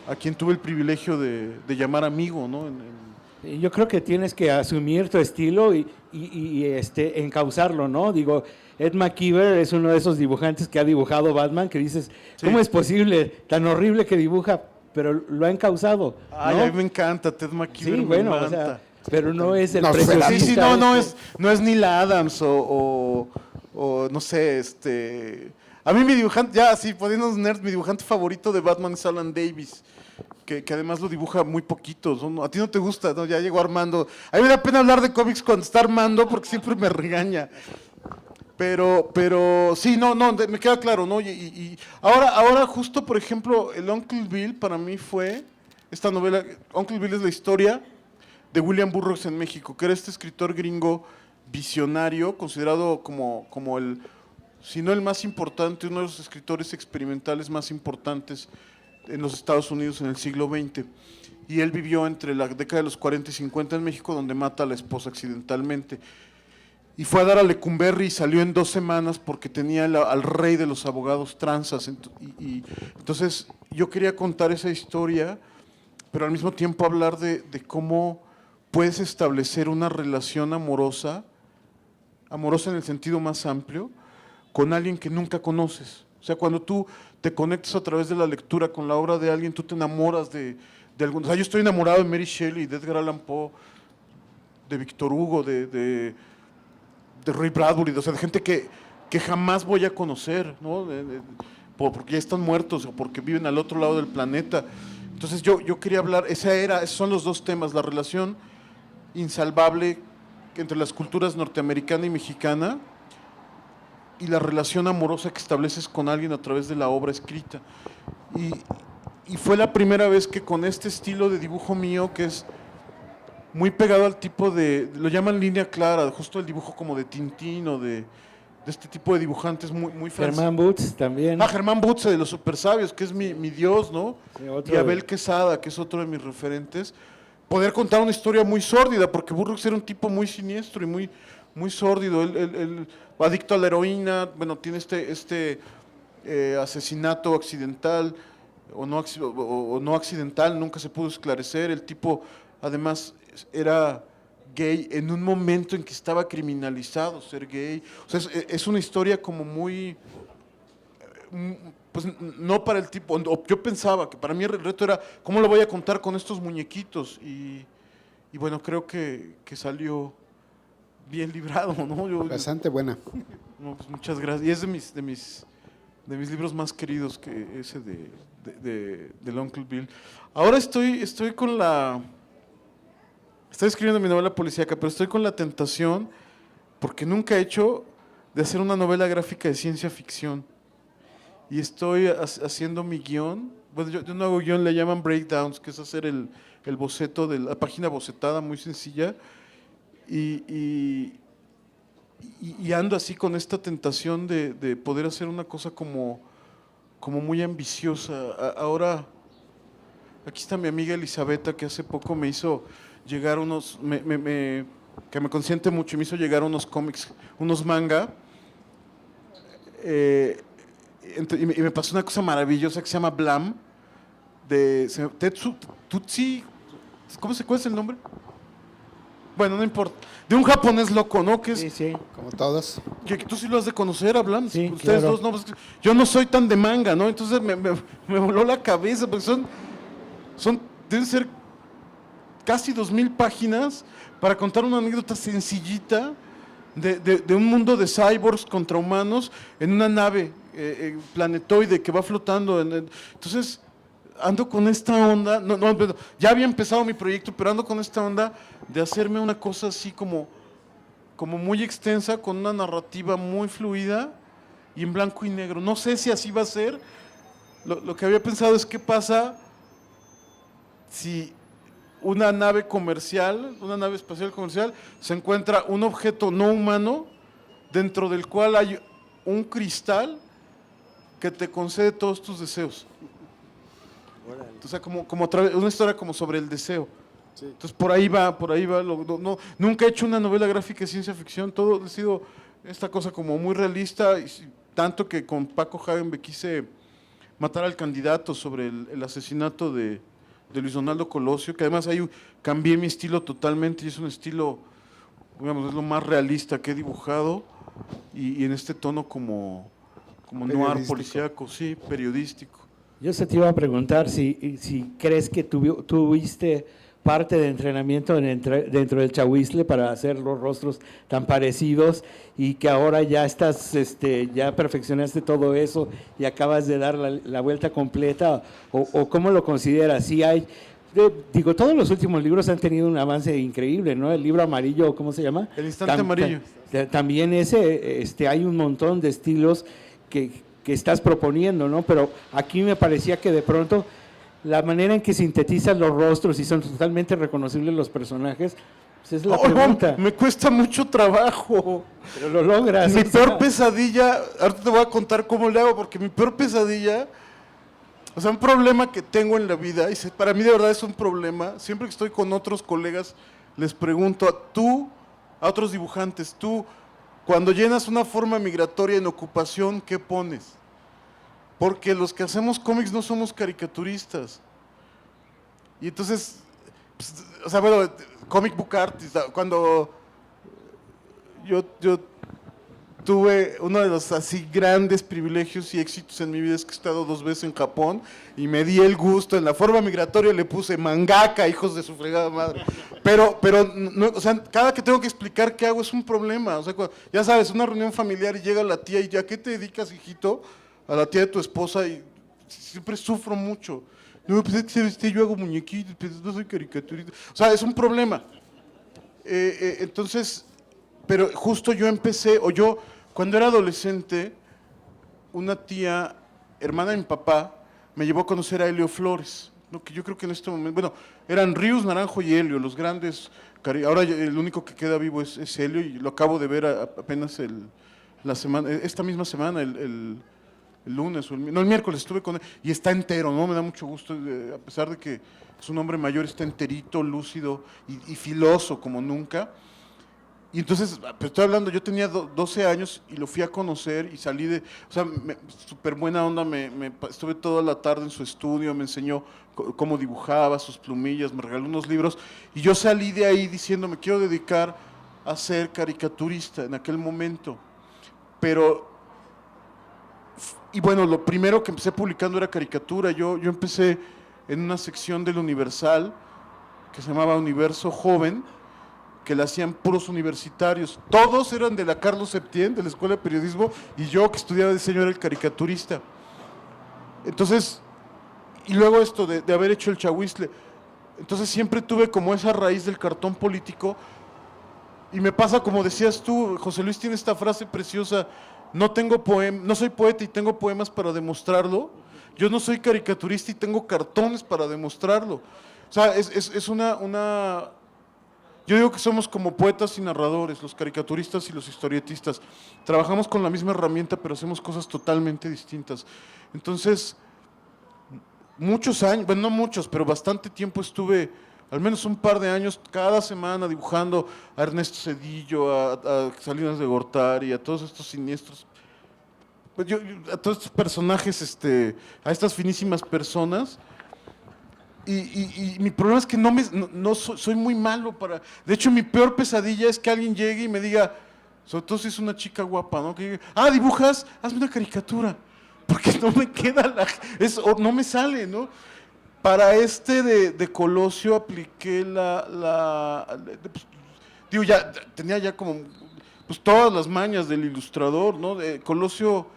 A quien tuve el privilegio de llamar amigo, ¿no? Yo creo que tienes que asumir tu estilo y encauzarlo, ¿no? Digo, Ed McKeever es uno de esos dibujantes que ha dibujado Batman, que dices, ¿cómo es posible? Tan horrible que dibuja, pero lo ha encauzado, ¿no? Ay, a mí me encanta, Ted McKeever, sí, bueno, me o sea, encanta. pero no es el No, preciosista. Sí, no es Neil Adams o no sé, a mí mi dibujante, ya así, poniéndonos nerds, mi dibujante favorito de Batman es Alan Davis, que además lo dibuja muy poquito. A ti no te gusta, ¿no? Ya llegó Armando. A mí me da pena hablar de cómics cuando está Armando porque siempre me regaña. Pero sí, no, me queda claro, ¿no? Y ahora justo, por ejemplo, el Uncle Bill para mí fue esta novela. Uncle Bill es la historia de William Burroughs en México, que era este escritor gringo visionario, considerado como el, si no el más importante, uno de los escritores experimentales más importantes en los Estados Unidos en el siglo XX. Y él vivió entre la década de los 40 y 50 en México, donde mata a la esposa accidentalmente. Y fue a dar a Lecumberri y salió en 2 semanas porque tenía al rey de los abogados tranzas. Entonces yo quería contar esa historia, pero al mismo tiempo hablar de cómo puedes establecer una relación amorosa en el sentido más amplio, con alguien que nunca conoces. O sea, cuando tú te conectas a través de la lectura con la obra de alguien, tú te enamoras de algunos. O sea, yo estoy enamorado de Mary Shelley, de Edgar Allan Poe, de Víctor Hugo, de Ray Bradbury, o sea, de gente que jamás voy a conocer, ¿no? Porque ya están muertos o porque viven al otro lado del planeta. Entonces yo quería hablar, esos son los 2 temas, la relación insalvable entre las culturas norteamericana y mexicana, y la relación amorosa que estableces con alguien a través de la obra escrita. Y fue la primera vez que con este estilo de dibujo mío, que es muy pegado al tipo lo llaman línea clara, justo el dibujo como de Tintín o de este tipo de dibujantes muy franceses. Germán Butz también. Germán Butze de los Super Sabios, que es mi dios, ¿no? Sí, otro y de- Abel Quesada, que es otro de mis referentes. Poder contar una historia muy sórdida, porque Burroughs era un tipo muy siniestro y muy sórdido. Él, adicto a la heroína, bueno, tiene este asesinato accidental o no accidental, nunca se pudo esclarecer. El tipo, además, era gay en un momento en que estaba criminalizado ser gay. O sea, es una historia como muy, pues no para el tipo, yo pensaba que para mí el reto era, ¿cómo lo voy a contar con estos muñequitos? Y bueno, creo que salió bien librado, ¿no? Bastante buena. No, pues muchas gracias. Y es de mis libros más queridos, que ese del Uncle Bill. Ahora estoy escribiendo mi novela policíaca, pero estoy con la tentación, porque nunca he hecho, de hacer una novela gráfica de ciencia ficción. Y estoy haciendo mi guión. Bueno, yo no hago guión, le llaman breakdowns, que es hacer el boceto de la página bocetada, muy sencilla. Y ando así con esta tentación de poder hacer una cosa como muy ambiciosa. Ahora, aquí está mi amiga Elisabetta, que hace poco me hizo llegar que me consiente mucho, y me hizo llegar unos cómics, unos manga, y me pasó una cosa maravillosa que se llama Blam, de Tetsu Tutsi, ¿cuál es el nombre? Bueno, no importa. De un japonés loco, ¿no? Que es, Sí, sí. Como todos. que tú sí lo has de conocer, Blam. Sí, Ustedes claro. dos, no. Pues, yo no soy tan de manga, ¿no? Entonces me voló la cabeza, porque deben ser casi 2000 páginas para contar una anécdota sencillita de un mundo de cyborgs contra humanos en una nave planetoide que va flotando. Entonces, ando con esta onda, ya había empezado mi proyecto, pero ando con esta onda de hacerme una cosa así como muy extensa, con una narrativa muy fluida y en blanco y negro. No sé si así va a ser. Lo que había pensado es qué pasa si una nave comercial, una nave espacial comercial, se encuentra un objeto no humano dentro del cual hay un cristal que te concede todos tus deseos. O sea, como una historia como sobre el deseo. Entonces por ahí va. Nunca he hecho una novela gráfica de ciencia ficción, todo ha sido esta cosa como muy realista, tanto que con Paco Hagenbeck quise matar al candidato sobre el asesinato de Luis Donaldo Colosio, que además ahí cambié mi estilo totalmente, y es un estilo, digamos, es lo más realista que he dibujado, y en este tono como noir Periodístico. policíaco, sí, periodístico. Yo se te iba a preguntar si crees que tuviste parte de entrenamiento dentro del Chahuizle para hacer los rostros tan parecidos, y que ahora ya estás, ya perfeccionaste todo eso y acabas de dar la vuelta completa, o ¿cómo lo consideras? Si hay, digo, todos los últimos libros han tenido un avance increíble, ¿no? El libro amarillo, ¿cómo se llama? El instante amarillo. También hay un montón de estilos que estás proponiendo, ¿no? Pero aquí me parecía que de pronto la manera en que sintetizan los rostros y son totalmente reconocibles los personajes, pues es la pregunta. Me cuesta mucho trabajo. Pero lo logras. Mi o sea. peor pesadilla, ahorita te voy a contar cómo le hago, porque mi peor pesadilla, o sea, un problema que tengo en la vida, y para mí de verdad es un problema, siempre que estoy con otros colegas, les pregunto a otros dibujantes, tú, cuando llenas una forma migratoria en ocupación, ¿qué pones? Porque los que hacemos cómics no somos caricaturistas. Y entonces, pues, o sea, bueno, comic book artist, cuando yo tuve uno de los así grandes privilegios y éxitos en mi vida, es que he estado 2 veces en Japón y me di el gusto, en la forma migratoria le puse mangaka, hijos de su fregada madre. Pero no, o sea, cada que tengo que explicar qué hago es un problema. O sea, ya sabes, una reunión familiar y llega la tía y ¿a qué te dedicas, hijito? A la tía de tu esposa, y siempre sufro mucho. No, pues es que yo hago muñequitos, pues no soy caricaturista. O sea, es un problema. Entonces, pero justo cuando era adolescente, una tía, hermana de mi papá, me llevó a conocer a Helio Flores, ¿no? Que yo creo que en este momento, bueno, eran Ríos, Naranjo y Helio, los grandes, ahora el único que queda vivo es Helio y lo acabo de ver apenas esta misma semana, el lunes, el miércoles estuve con él y está entero, ¿no? Me da mucho gusto, a pesar de que es un hombre mayor, está enterito, lúcido y filoso como nunca. Y entonces, pero estoy hablando, yo tenía 12 años y lo fui a conocer y salí o sea, súper buena onda, estuve toda la tarde en su estudio, me enseñó cómo dibujaba, sus plumillas, me regaló unos libros y yo salí de ahí diciendo, me quiero dedicar a ser caricaturista en aquel momento. Y bueno, lo primero que empecé publicando era caricatura, yo empecé en una sección del Universal que se llamaba Universo Joven, que la hacían puros universitarios. Todos eran de la Carlos Septién, de la Escuela de Periodismo, y yo que estudiaba diseño era el caricaturista. Entonces, y luego esto de haber hecho el Chahuizle. Entonces siempre tuve como esa raíz del cartón político, y me pasa como decías tú, José Luis tiene esta frase preciosa, no soy poeta y tengo poemas para demostrarlo, yo no soy caricaturista y tengo cartones para demostrarlo. O sea, es una yo digo que somos como poetas y narradores, los caricaturistas y los historietistas. Trabajamos con la misma herramienta, pero hacemos cosas totalmente distintas. Entonces, muchos años, bueno, no muchos, pero bastante tiempo estuve, al menos un par de años, cada semana dibujando a Ernesto Zedillo, a Salinas de Gortari, a todos estos siniestros, pues a todos estos personajes, a estas finísimas personas. Y mi problema es que soy muy malo para... De hecho, mi peor pesadilla es que alguien llegue y me diga, sobre todo si es una chica guapa, ¿no? Que diga, dibujas, hazme una caricatura. Porque no me queda no me sale, ¿no? Para de Colosio apliqué pues, tenía ya como pues todas las mañas del ilustrador, ¿no? Colosio,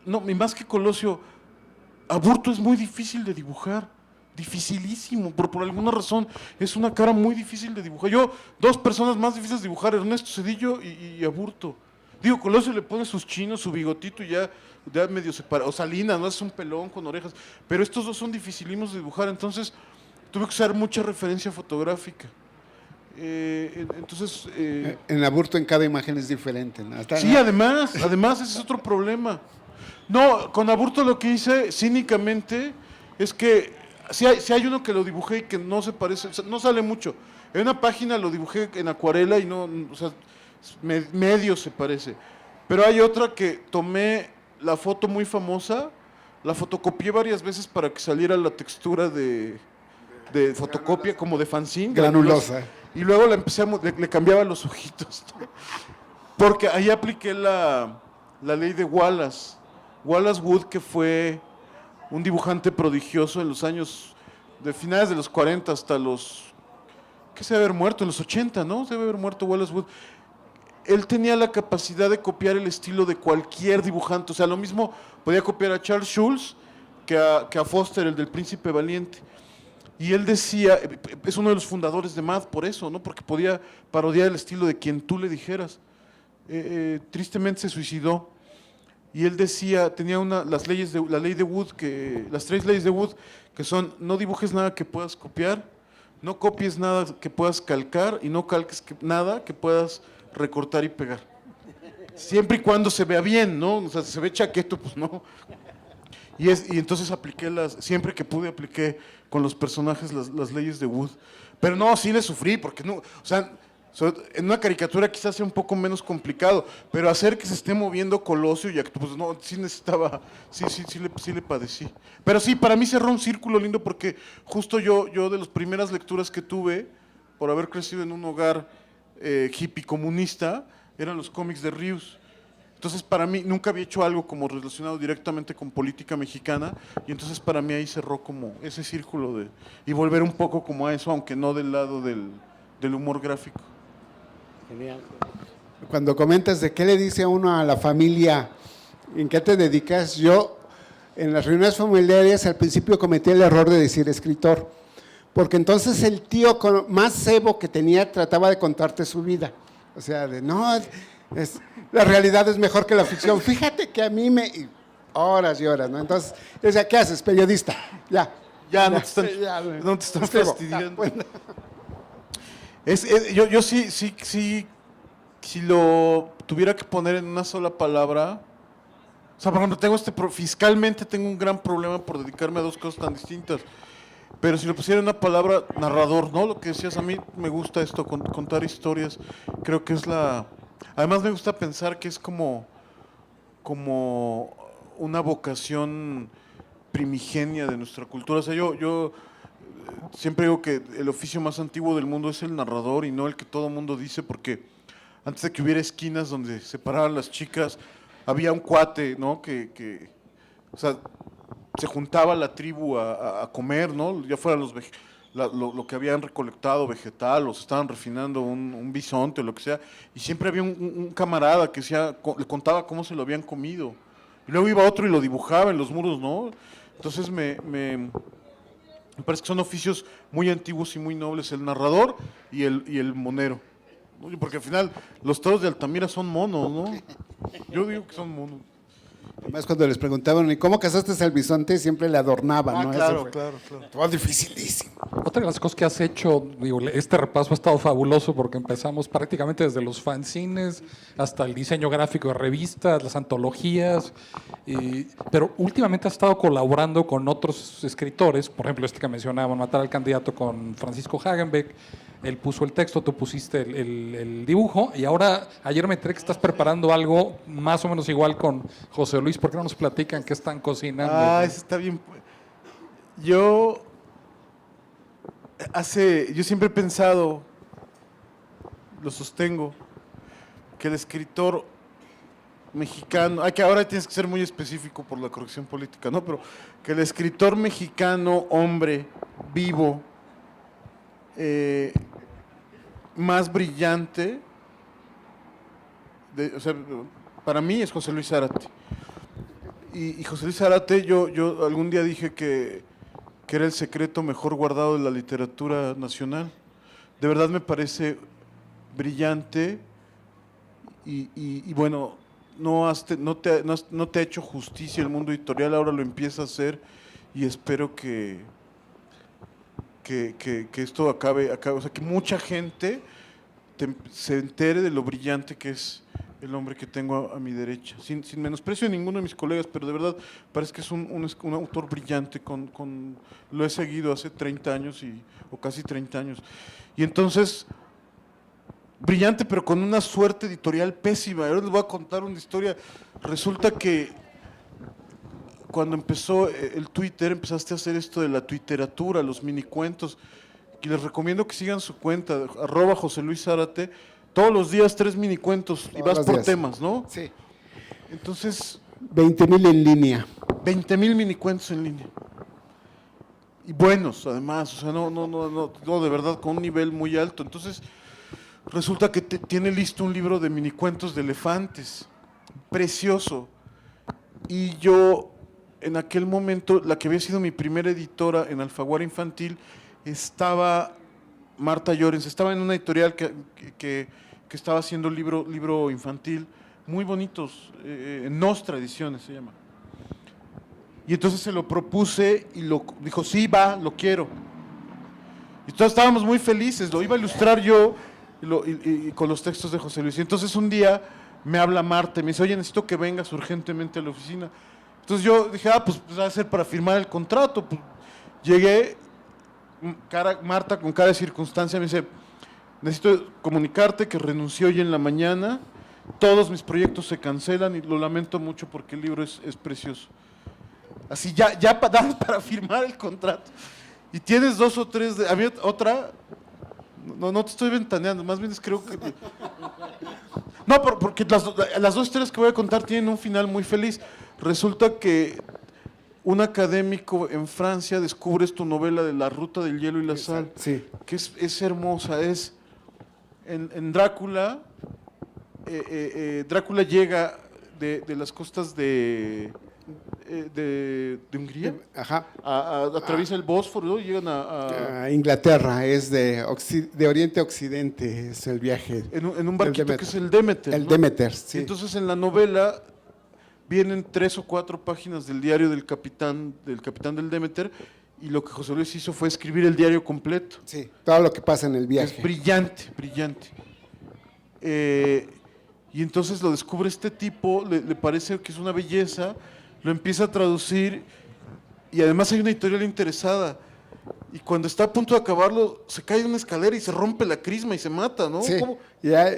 no, y más que Colosio, Aburto es muy difícil de dibujar. Dificilísimo, por alguna razón es una cara muy difícil de dibujar. Dos personas más difíciles de dibujar, Ernesto Zedillo y Aburto. Digo, Colosio le pone sus chinos, su bigotito y ya medio separado. O Salinas, ¿no? Es un pelón con orejas. Pero estos dos son dificilísimos de dibujar, entonces tuve que usar mucha referencia fotográfica. Entonces... En Aburto en cada imagen es diferente, ¿no? Sí, además ese es otro problema. No, con Aburto lo que hice cínicamente es que si hay uno que lo dibujé y que no se parece, o sea, no sale mucho. En una página lo dibujé en acuarela y no, o sea, medio se parece. Pero hay otra que tomé la foto muy famosa, la fotocopié varias veces para que saliera la textura de fotocopia, como de fanzine. Granulosa. Y luego la empecé le cambiaba los ojitos. Porque ahí apliqué la ley de Wallace. Wallace Wood, que fue un dibujante prodigioso en los años de finales de los 40 hasta ¿qué se debe haber muerto? En los 80, ¿no? Se debe haber muerto Wallace Wood. Él tenía la capacidad de copiar el estilo de cualquier dibujante. O sea, lo mismo podía copiar a Charles Schulz que a Foster, el del Príncipe Valiente. Y él decía, es uno de los fundadores de MAD por eso, ¿no? Porque podía parodiar el estilo de quien tú le dijeras. Tristemente se suicidó. Y él decía, tenía la ley de Wood, las 3 leyes de Wood, que son: no dibujes nada que puedas copiar, no copies nada que puedas calcar y no calques nada que puedas recortar y pegar. Siempre y cuando se vea bien, ¿no? O sea, si se ve chaqueto, pues no. Y entonces siempre que pude apliqué con los personajes las leyes de Wood. Pero no, sí le sufrí, porque no, o sea, en una caricatura quizás sea un poco menos complicado, pero hacer que se esté moviendo Colosio y pues no, sí necesitaba, sí le padecí. Pero sí, para mí cerró un círculo lindo porque justo yo de las primeras lecturas que tuve, por haber crecido en un hogar hippie comunista, eran los cómics de Ríos. Entonces para mí nunca había hecho algo como relacionado directamente con política mexicana y entonces para mí ahí cerró como ese círculo y volver un poco como a eso, aunque no del lado del humor gráfico. Genial. Cuando comentas de qué le dice a uno a la familia, ¿en qué te dedicas? Yo, en las reuniones familiares, al principio cometí el error de decir escritor, porque entonces el tío más cebo que tenía trataba de contarte su vida. O sea, la realidad es mejor que la ficción. Fíjate que a mí horas y horas, ¿no? Entonces, decía, ¿qué haces? Periodista. Ya. Ya no te están, Ya, no te están Esteban, fastidiando. bueno. Yo si lo tuviera que poner en una sola palabra, o sea, por ejemplo, fiscalmente tengo un gran problema por dedicarme a dos cosas tan distintas. Pero si lo pusiera en una palabra, narrador, ¿no? Lo que decías, a mí me gusta esto, contar historias. Creo que es Además me gusta pensar que es como una vocación primigenia de nuestra cultura. O sea, yo siempre digo que el oficio más antiguo del mundo es el narrador y no el que todo mundo dice, porque antes de que hubiera esquinas donde separaran las chicas, había un cuate, ¿no? O sea, se juntaba la tribu a comer, ¿no? Ya fuera lo que habían recolectado vegetal, o se estaban refinando un bisonte o lo que sea, y siempre había un camarada que le contaba cómo se lo habían comido. Y luego iba otro y lo dibujaba en los muros, ¿no? Entonces me parece que son oficios muy antiguos y muy nobles, el narrador y el monero. ¿No? Porque al final los toros de Altamira son monos, ¿no? Yo digo que son monos. Además, cuando les preguntaban, ¿y cómo casaste al bisonte? Siempre le adornaban, ¿no? Claro, Eso claro. fue dificilísimo. Otra de las cosas que has hecho, digo, este repaso ha estado fabuloso porque empezamos prácticamente desde los fanzines hasta el diseño gráfico de revistas, las antologías, pero últimamente has estado colaborando con otros escritores, por ejemplo este que mencionaban, Matar al Candidato, con Francisco Hagenbeck. Él puso el texto, tú pusiste el dibujo, y ahora ayer me enteré que estás preparando algo más o menos igual con José Luis. ¿Por qué no nos platican qué están cocinando? Eso está bien. Yo siempre he pensado, lo sostengo, que el escritor mexicano, que ahora tienes que ser muy específico por la corrección política, ¿no? Pero que el escritor mexicano, hombre, vivo, más brillante, o sea, para mí es José Luis Zárate. Y José Luis Zárate, yo algún día dije que era el secreto mejor guardado de la literatura nacional. De verdad me parece brillante y bueno, no te ha hecho justicia el mundo editorial, ahora lo empieza a hacer y espero que esto acabe, o sea, que mucha gente se entere de lo brillante que es el hombre que tengo a mi derecha, sin menosprecio de ninguno de mis colegas, pero de verdad parece que es un autor brillante, lo he seguido hace 30 años o casi 30 años. Y entonces, brillante, pero con una suerte editorial pésima. Ahora les voy a contar una historia. Resulta que cuando empezó el Twitter, empezaste a hacer esto de la tuiteratura, los minicuentos, y les recomiendo que sigan su cuenta, @JoseLuisZárate, todos los días 3 minicuentos, y vas por temas, ¿no? Sí. Entonces, 20,000 en línea. 20,000 minicuentos en línea. Y buenos, además, o sea, no, de verdad, con un nivel muy alto. Entonces, resulta que tiene listo un libro de minicuentos de elefantes, precioso. Y yo, en aquel momento, la que había sido mi primera editora en Alfaguara Infantil, estaba Marta Llorens, estaba en una editorial que estaba haciendo libro infantil, muy bonitos, Nostra Ediciones se llama. Y entonces se lo propuse y dijo, sí, va, lo quiero. Y todos estábamos muy felices, lo iba a ilustrar yo y con los textos de José Luis. Y entonces un día me habla Marta y me dice, oye, necesito que vengas urgentemente a la oficina. Entonces yo dije, pues va a ser para firmar el contrato. Pues, llegué, Marta con cara de circunstancia me dice, necesito comunicarte que renuncié hoy en la mañana, todos mis proyectos se cancelan y lo lamento mucho porque el libro es precioso. Así ya damos para firmar el contrato. Y tienes 2 o 3, había otra, no te estoy ventaneando, más bien creo que... No, porque las 2 historias que voy a contar tienen un final muy feliz. Resulta que un académico en Francia descubre tu novela de La Ruta del Hielo y la Sal, sí, que es hermosa. En Drácula, Drácula llega de las costas de Hungría, ajá, atraviesa el Bósforo, ¿no? Llegan a Inglaterra, es de oriente a occidente, es el viaje. En un barquito que es el Demeter. El ¿no? Demeter, sí. Entonces en la novela vienen 3 o 4 páginas del diario del capitán del Demeter y lo que José Luis hizo fue escribir el diario completo. Sí, todo lo que pasa en el Es viaje. brillante, brillante. Y entonces lo descubre este tipo, le parece que es una belleza, lo empieza a traducir y además hay una editorial interesada. Y cuando está a punto de acabarlo, se cae de una escalera y se rompe la crisma y se mata, ¿no? Sí, ¿Cómo? ya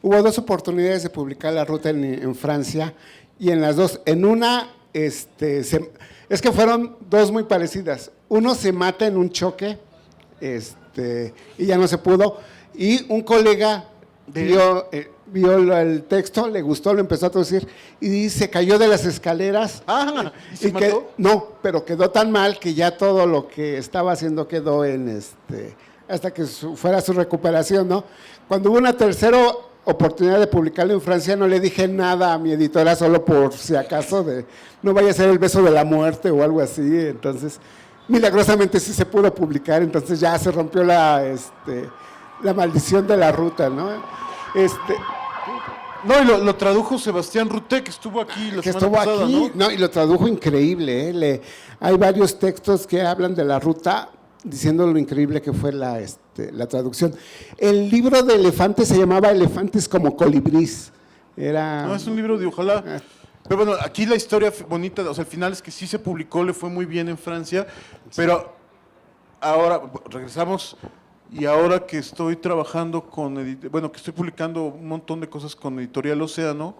hubo 2 oportunidades de publicar La Ruta en Francia y en las 2, en una, es que fueron 2 muy parecidas. Uno se mata en un choque y ya no se pudo y un colega vio el texto, le gustó, lo empezó a traducir y se cayó de las escaleras. ¿Y se mató? No, pero quedó tan mal que ya todo lo que estaba haciendo quedó hasta que fuera su recuperación, ¿no? Cuando hubo una tercera oportunidad de publicarlo en Francia, no le dije nada a mi editora, solo por si acaso, no vaya a ser el beso de la muerte o algo así. Entonces, milagrosamente sí se pudo publicar, entonces ya se rompió la maldición de La Ruta, ¿no? No, y lo tradujo Sebastián Ruté, que estuvo aquí la Que semana estuvo pasada, aquí, ¿no? y lo tradujo increíble, ¿eh? Hay varios textos que hablan de La Ruta, diciendo lo increíble que fue la traducción. El libro de Elefantes se llamaba Elefantes como colibrís. No, es un libro de ojalá. Pero bueno, aquí la historia bonita, o sea, al final es que sí se publicó, le fue muy bien en Francia, pero ahora regresamos y ahora que estoy trabajando que estoy publicando un montón de cosas con Editorial Océano,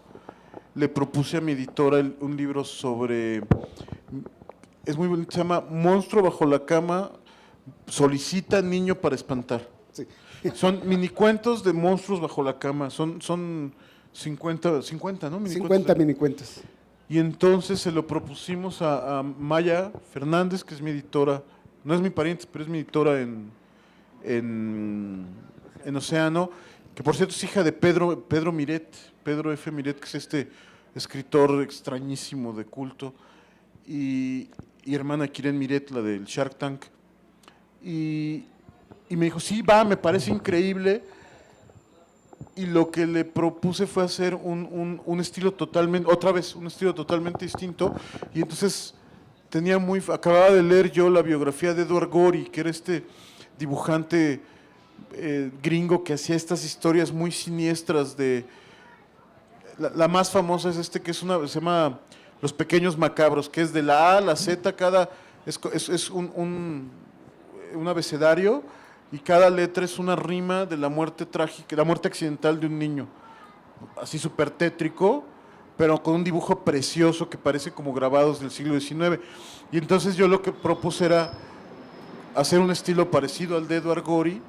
le propuse a mi editora un libro sobre, es muy bonito, se llama Monstruo bajo la cama, solicita niño para espantar. Sí. Son minicuentos de monstruos bajo la cama, son 50, ¿no? 50 minicuentos. Y entonces se lo propusimos a Maya Fernández, que es mi editora, no es mi pariente, pero es mi editora en Océano, que por cierto es hija de Pedro Miret, Pedro F. Miret, que es este escritor extrañísimo de culto, y hermana de Kiren Miret, la del Shark Tank. Y me dijo, sí, me parece increíble. Y lo que le propuse fue hacer un estilo totalmente, otra vez, un estilo totalmente distinto. Y entonces acababa de leer yo la biografía de Edward Gorey, que era este dibujante gringo que hacía estas historias muy siniestras de... La más famosa es que se llama Los Pequeños Macabros, que es de la A a la Z, es un abecedario, y cada letra es una rima de la muerte trágica, la muerte accidental de un niño, así súper tétrico, pero con un dibujo precioso que parece como grabados del siglo XIX. Y entonces yo lo que propuse era hacer un estilo parecido al de Edward Gorey,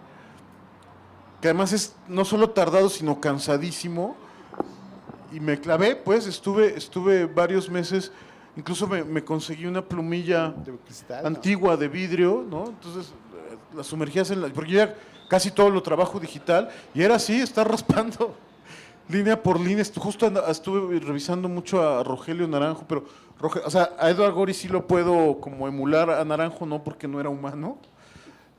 que además es no solo tardado, sino cansadísimo, y me clavé, pues, estuve varios meses, incluso me conseguí una plumilla De cristal, ¿no? antigua de vidrio, ¿no? Entonces la sumergías porque yo ya casi todo lo trabajo digital, y era así, estar raspando línea por línea. Justo estuve revisando mucho a Rogelio Naranjo, pero o sea, a Edward Gorey sí lo puedo como emular, a Naranjo no, porque no era humano,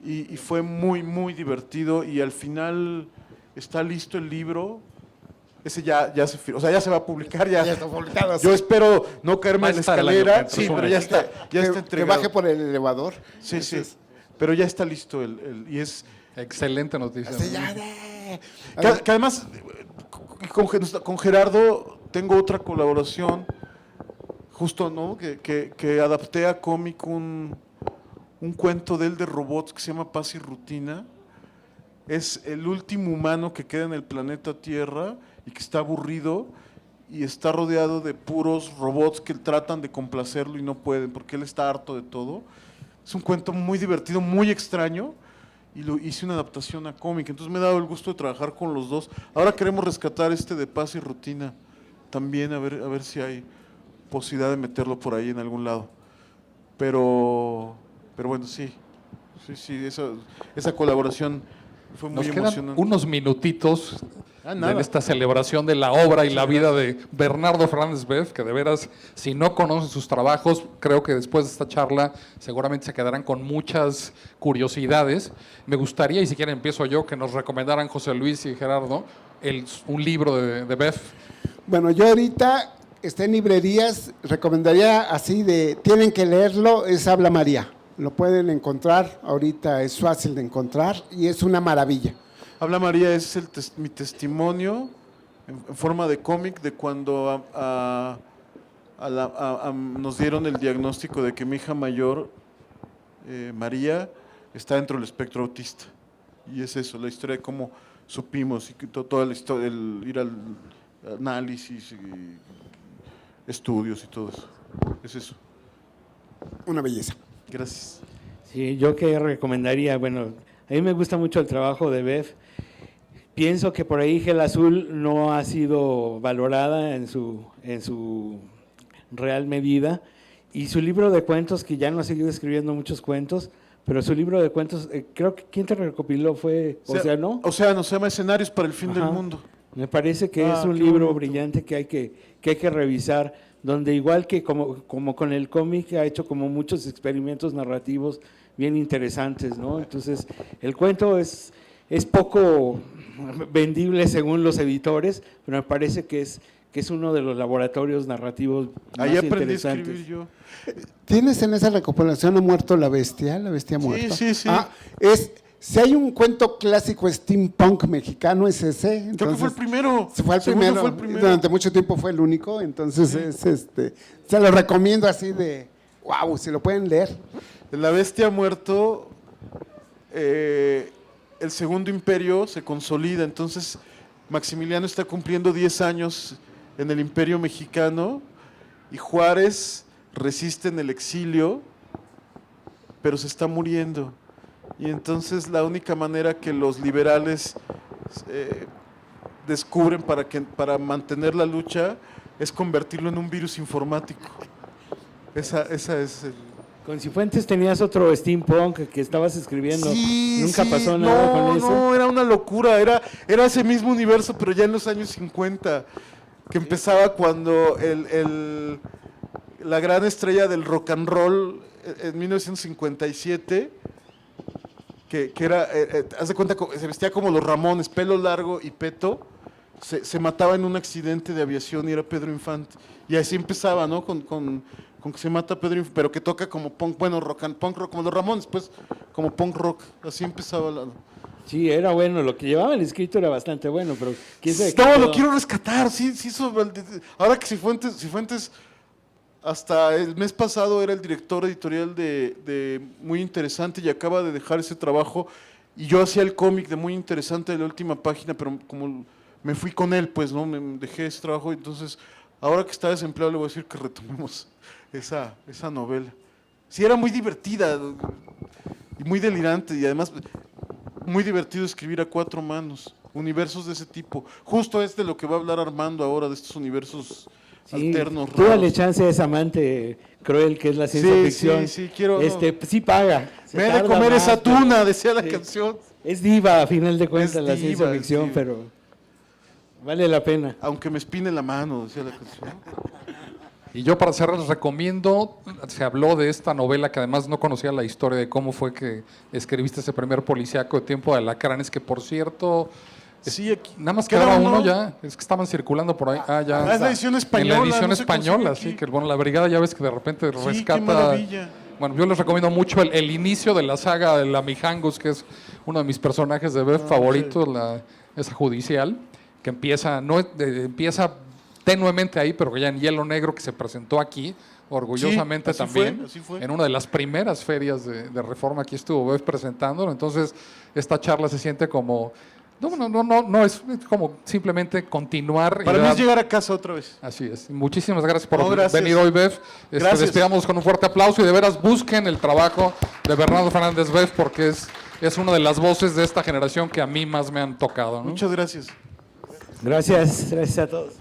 y fue muy, muy divertido, y al final está listo el libro. Ese ya se va a publicar, ya está publicado. Yo espero no caerme Va a en la estar el año escalera, que sí, entra, pero ya está Que entregado. baje por el elevador. Sí, Entonces, pero ya está listo y es Excelente noticia. así ya, que además con Gerardo tengo otra colaboración justo, ¿no? Que adapté a cómic un cuento de él de robots que se llama Paz y Rutina. Es el último humano que queda en el planeta Tierra y que está aburrido y está rodeado de puros robots que tratan de complacerlo y no pueden porque él está harto de todo. Es un cuento muy divertido, muy extraño, y hice una adaptación a cómic. Entonces me he dado el gusto de trabajar con los dos. Ahora queremos rescatar de Paz y Rutina también, a ver si hay posibilidad de meterlo por ahí en algún lado. Pero bueno, sí, esa colaboración fue muy Nos quedan emocionante. unos minutitos Nada. en esta celebración de la obra y la vida de Bernardo Fernández Beff, que de veras, si no conocen sus trabajos, creo que después de esta charla seguramente se quedarán con muchas curiosidades. Me gustaría, y si quieren empiezo yo, que nos recomendaran José Luis y Gerardo un libro de Beff. Bueno, yo ahorita está en librerías, recomendaría así tienen que leerlo, es Habla María. Lo pueden encontrar, ahorita es fácil de encontrar y es una maravilla. Habla María es mi testimonio en forma de cómic de cuando nos dieron el diagnóstico de que mi hija mayor, María, está dentro del espectro autista. Y es eso, la historia de cómo supimos y toda la historia, el ir al análisis, y estudios y todo eso. Es eso. Una belleza. Gracias. Sí, yo que recomendaría, bueno, a mí me gusta mucho el trabajo de Bev. Pienso que por ahí Gel Azul no ha sido valorada en su real medida, y su libro de cuentos, que ya no ha seguido escribiendo muchos cuentos, pero su libro de cuentos, creo que quien te recopiló fue Océano. Océano, se llama Escenarios para el Fin del Mundo. Me parece que es un qué libro bonito. brillante que hay que revisar, donde igual que como con el cómic ha hecho como muchos experimentos narrativos bien interesantes, ¿no? Entonces, el cuento es poco vendible según los editores, pero me parece que es uno de los laboratorios narrativos más Ahí aprendí a interesantes. escribir yo. ¿Tienes en esa recopilación Ha muerto la bestia muerta? Sí. Si hay un cuento clásico steampunk mexicano, es ese. Creo que Entonces, fue el primero. fue el Segundo primero. fue el primero. Durante mucho tiempo fue el único, entonces se lo recomiendo así de, wow, si lo pueden leer. La bestia ha muerto, el Segundo Imperio se consolida, entonces Maximiliano está cumpliendo 10 años en el Imperio Mexicano y Juárez resiste en el exilio, pero se está muriendo. Y entonces la única manera que los liberales descubren para mantener la lucha es convertirlo en un virus informático. Esa es el... Con Cifuentes tenías otro steampunk que estabas escribiendo. Sí, Nunca sí, pasó nada con eso. No, era una locura, era ese mismo universo, pero ya en los años 50, que empezaba cuando la gran estrella del rock and roll en 1957, que era, haz de cuenta, se vestía como los Ramones, pelo largo y peto, se mataba en un accidente de aviación y era Pedro Infante. Y así empezaba, ¿no? Con que se mata Pedro Infante, pero que toca como punk, bueno, punk rock, como los Ramones, pues, como punk rock. Así empezaba la... Sí, era bueno, lo que llevaban escrito era bastante bueno, pero quién sabe qué No, quedó. lo quiero rescatar, sí, ahora que Cifuentes hasta el mes pasado era el director editorial de Muy Interesante y acaba de dejar ese trabajo, y yo hacía el cómic de Muy Interesante de la última página, pero como me fui con él, pues, ¿no? Me dejé ese trabajo, entonces, ahora que está desempleado le voy a decir que retomemos esa novela. Sí, era muy divertida y muy delirante, y además muy divertido escribir a 4 manos, universos de ese tipo. Justo es de lo que va a hablar Armando ahora, de estos universos alternos. Tú dale raros. chance a esa amante cruel que es la ciencia Sí, ficción. sí, quiero... Sí paga. Se Me he de tarda comer más, esa pero- tuna, decía la sí. canción. Es diva, a final de cuentas, Es la diva, ciencia es ficción, diva. pero vale la pena. Aunque me espine la mano, decía la canción. Y yo para cerrar les recomiendo, se habló de esta novela que además no conocía la historia de cómo fue que escribiste ese primer policíaco de Tiempo de Alacranes, que por cierto, Sí, aquí. nada más ¿Queda quedaba uno? uno ya, es que estaban circulando por ahí. Ya. Es la edición española. En la edición no se consigue española, aquí. sí, que bueno, la brigada ya ves que de repente Sí, qué rescata. maravilla. Bueno, yo les recomiendo mucho el inicio de la saga de la Mijangos, que es uno de mis personajes de Bev favoritos, esa judicial, que empieza empieza tenuemente ahí, pero que ya en Hielo Negro, que se presentó aquí, orgullosamente Sí, así también, fue, así fue. en una de las primeras ferias de Reforma, aquí estuvo Bev presentándolo. Entonces, esta charla se siente como... No, es como simplemente continuar. Para mí es llegar a casa otra vez. Así es. Muchísimas gracias por No, gracias. venir hoy, Bev. Gracias. Despedamos con un fuerte aplauso y de veras busquen el trabajo de Bernardo Fernández Bev, porque es una de las voces de esta generación que a mí más me han tocado, ¿no? Muchas gracias. Gracias a todos.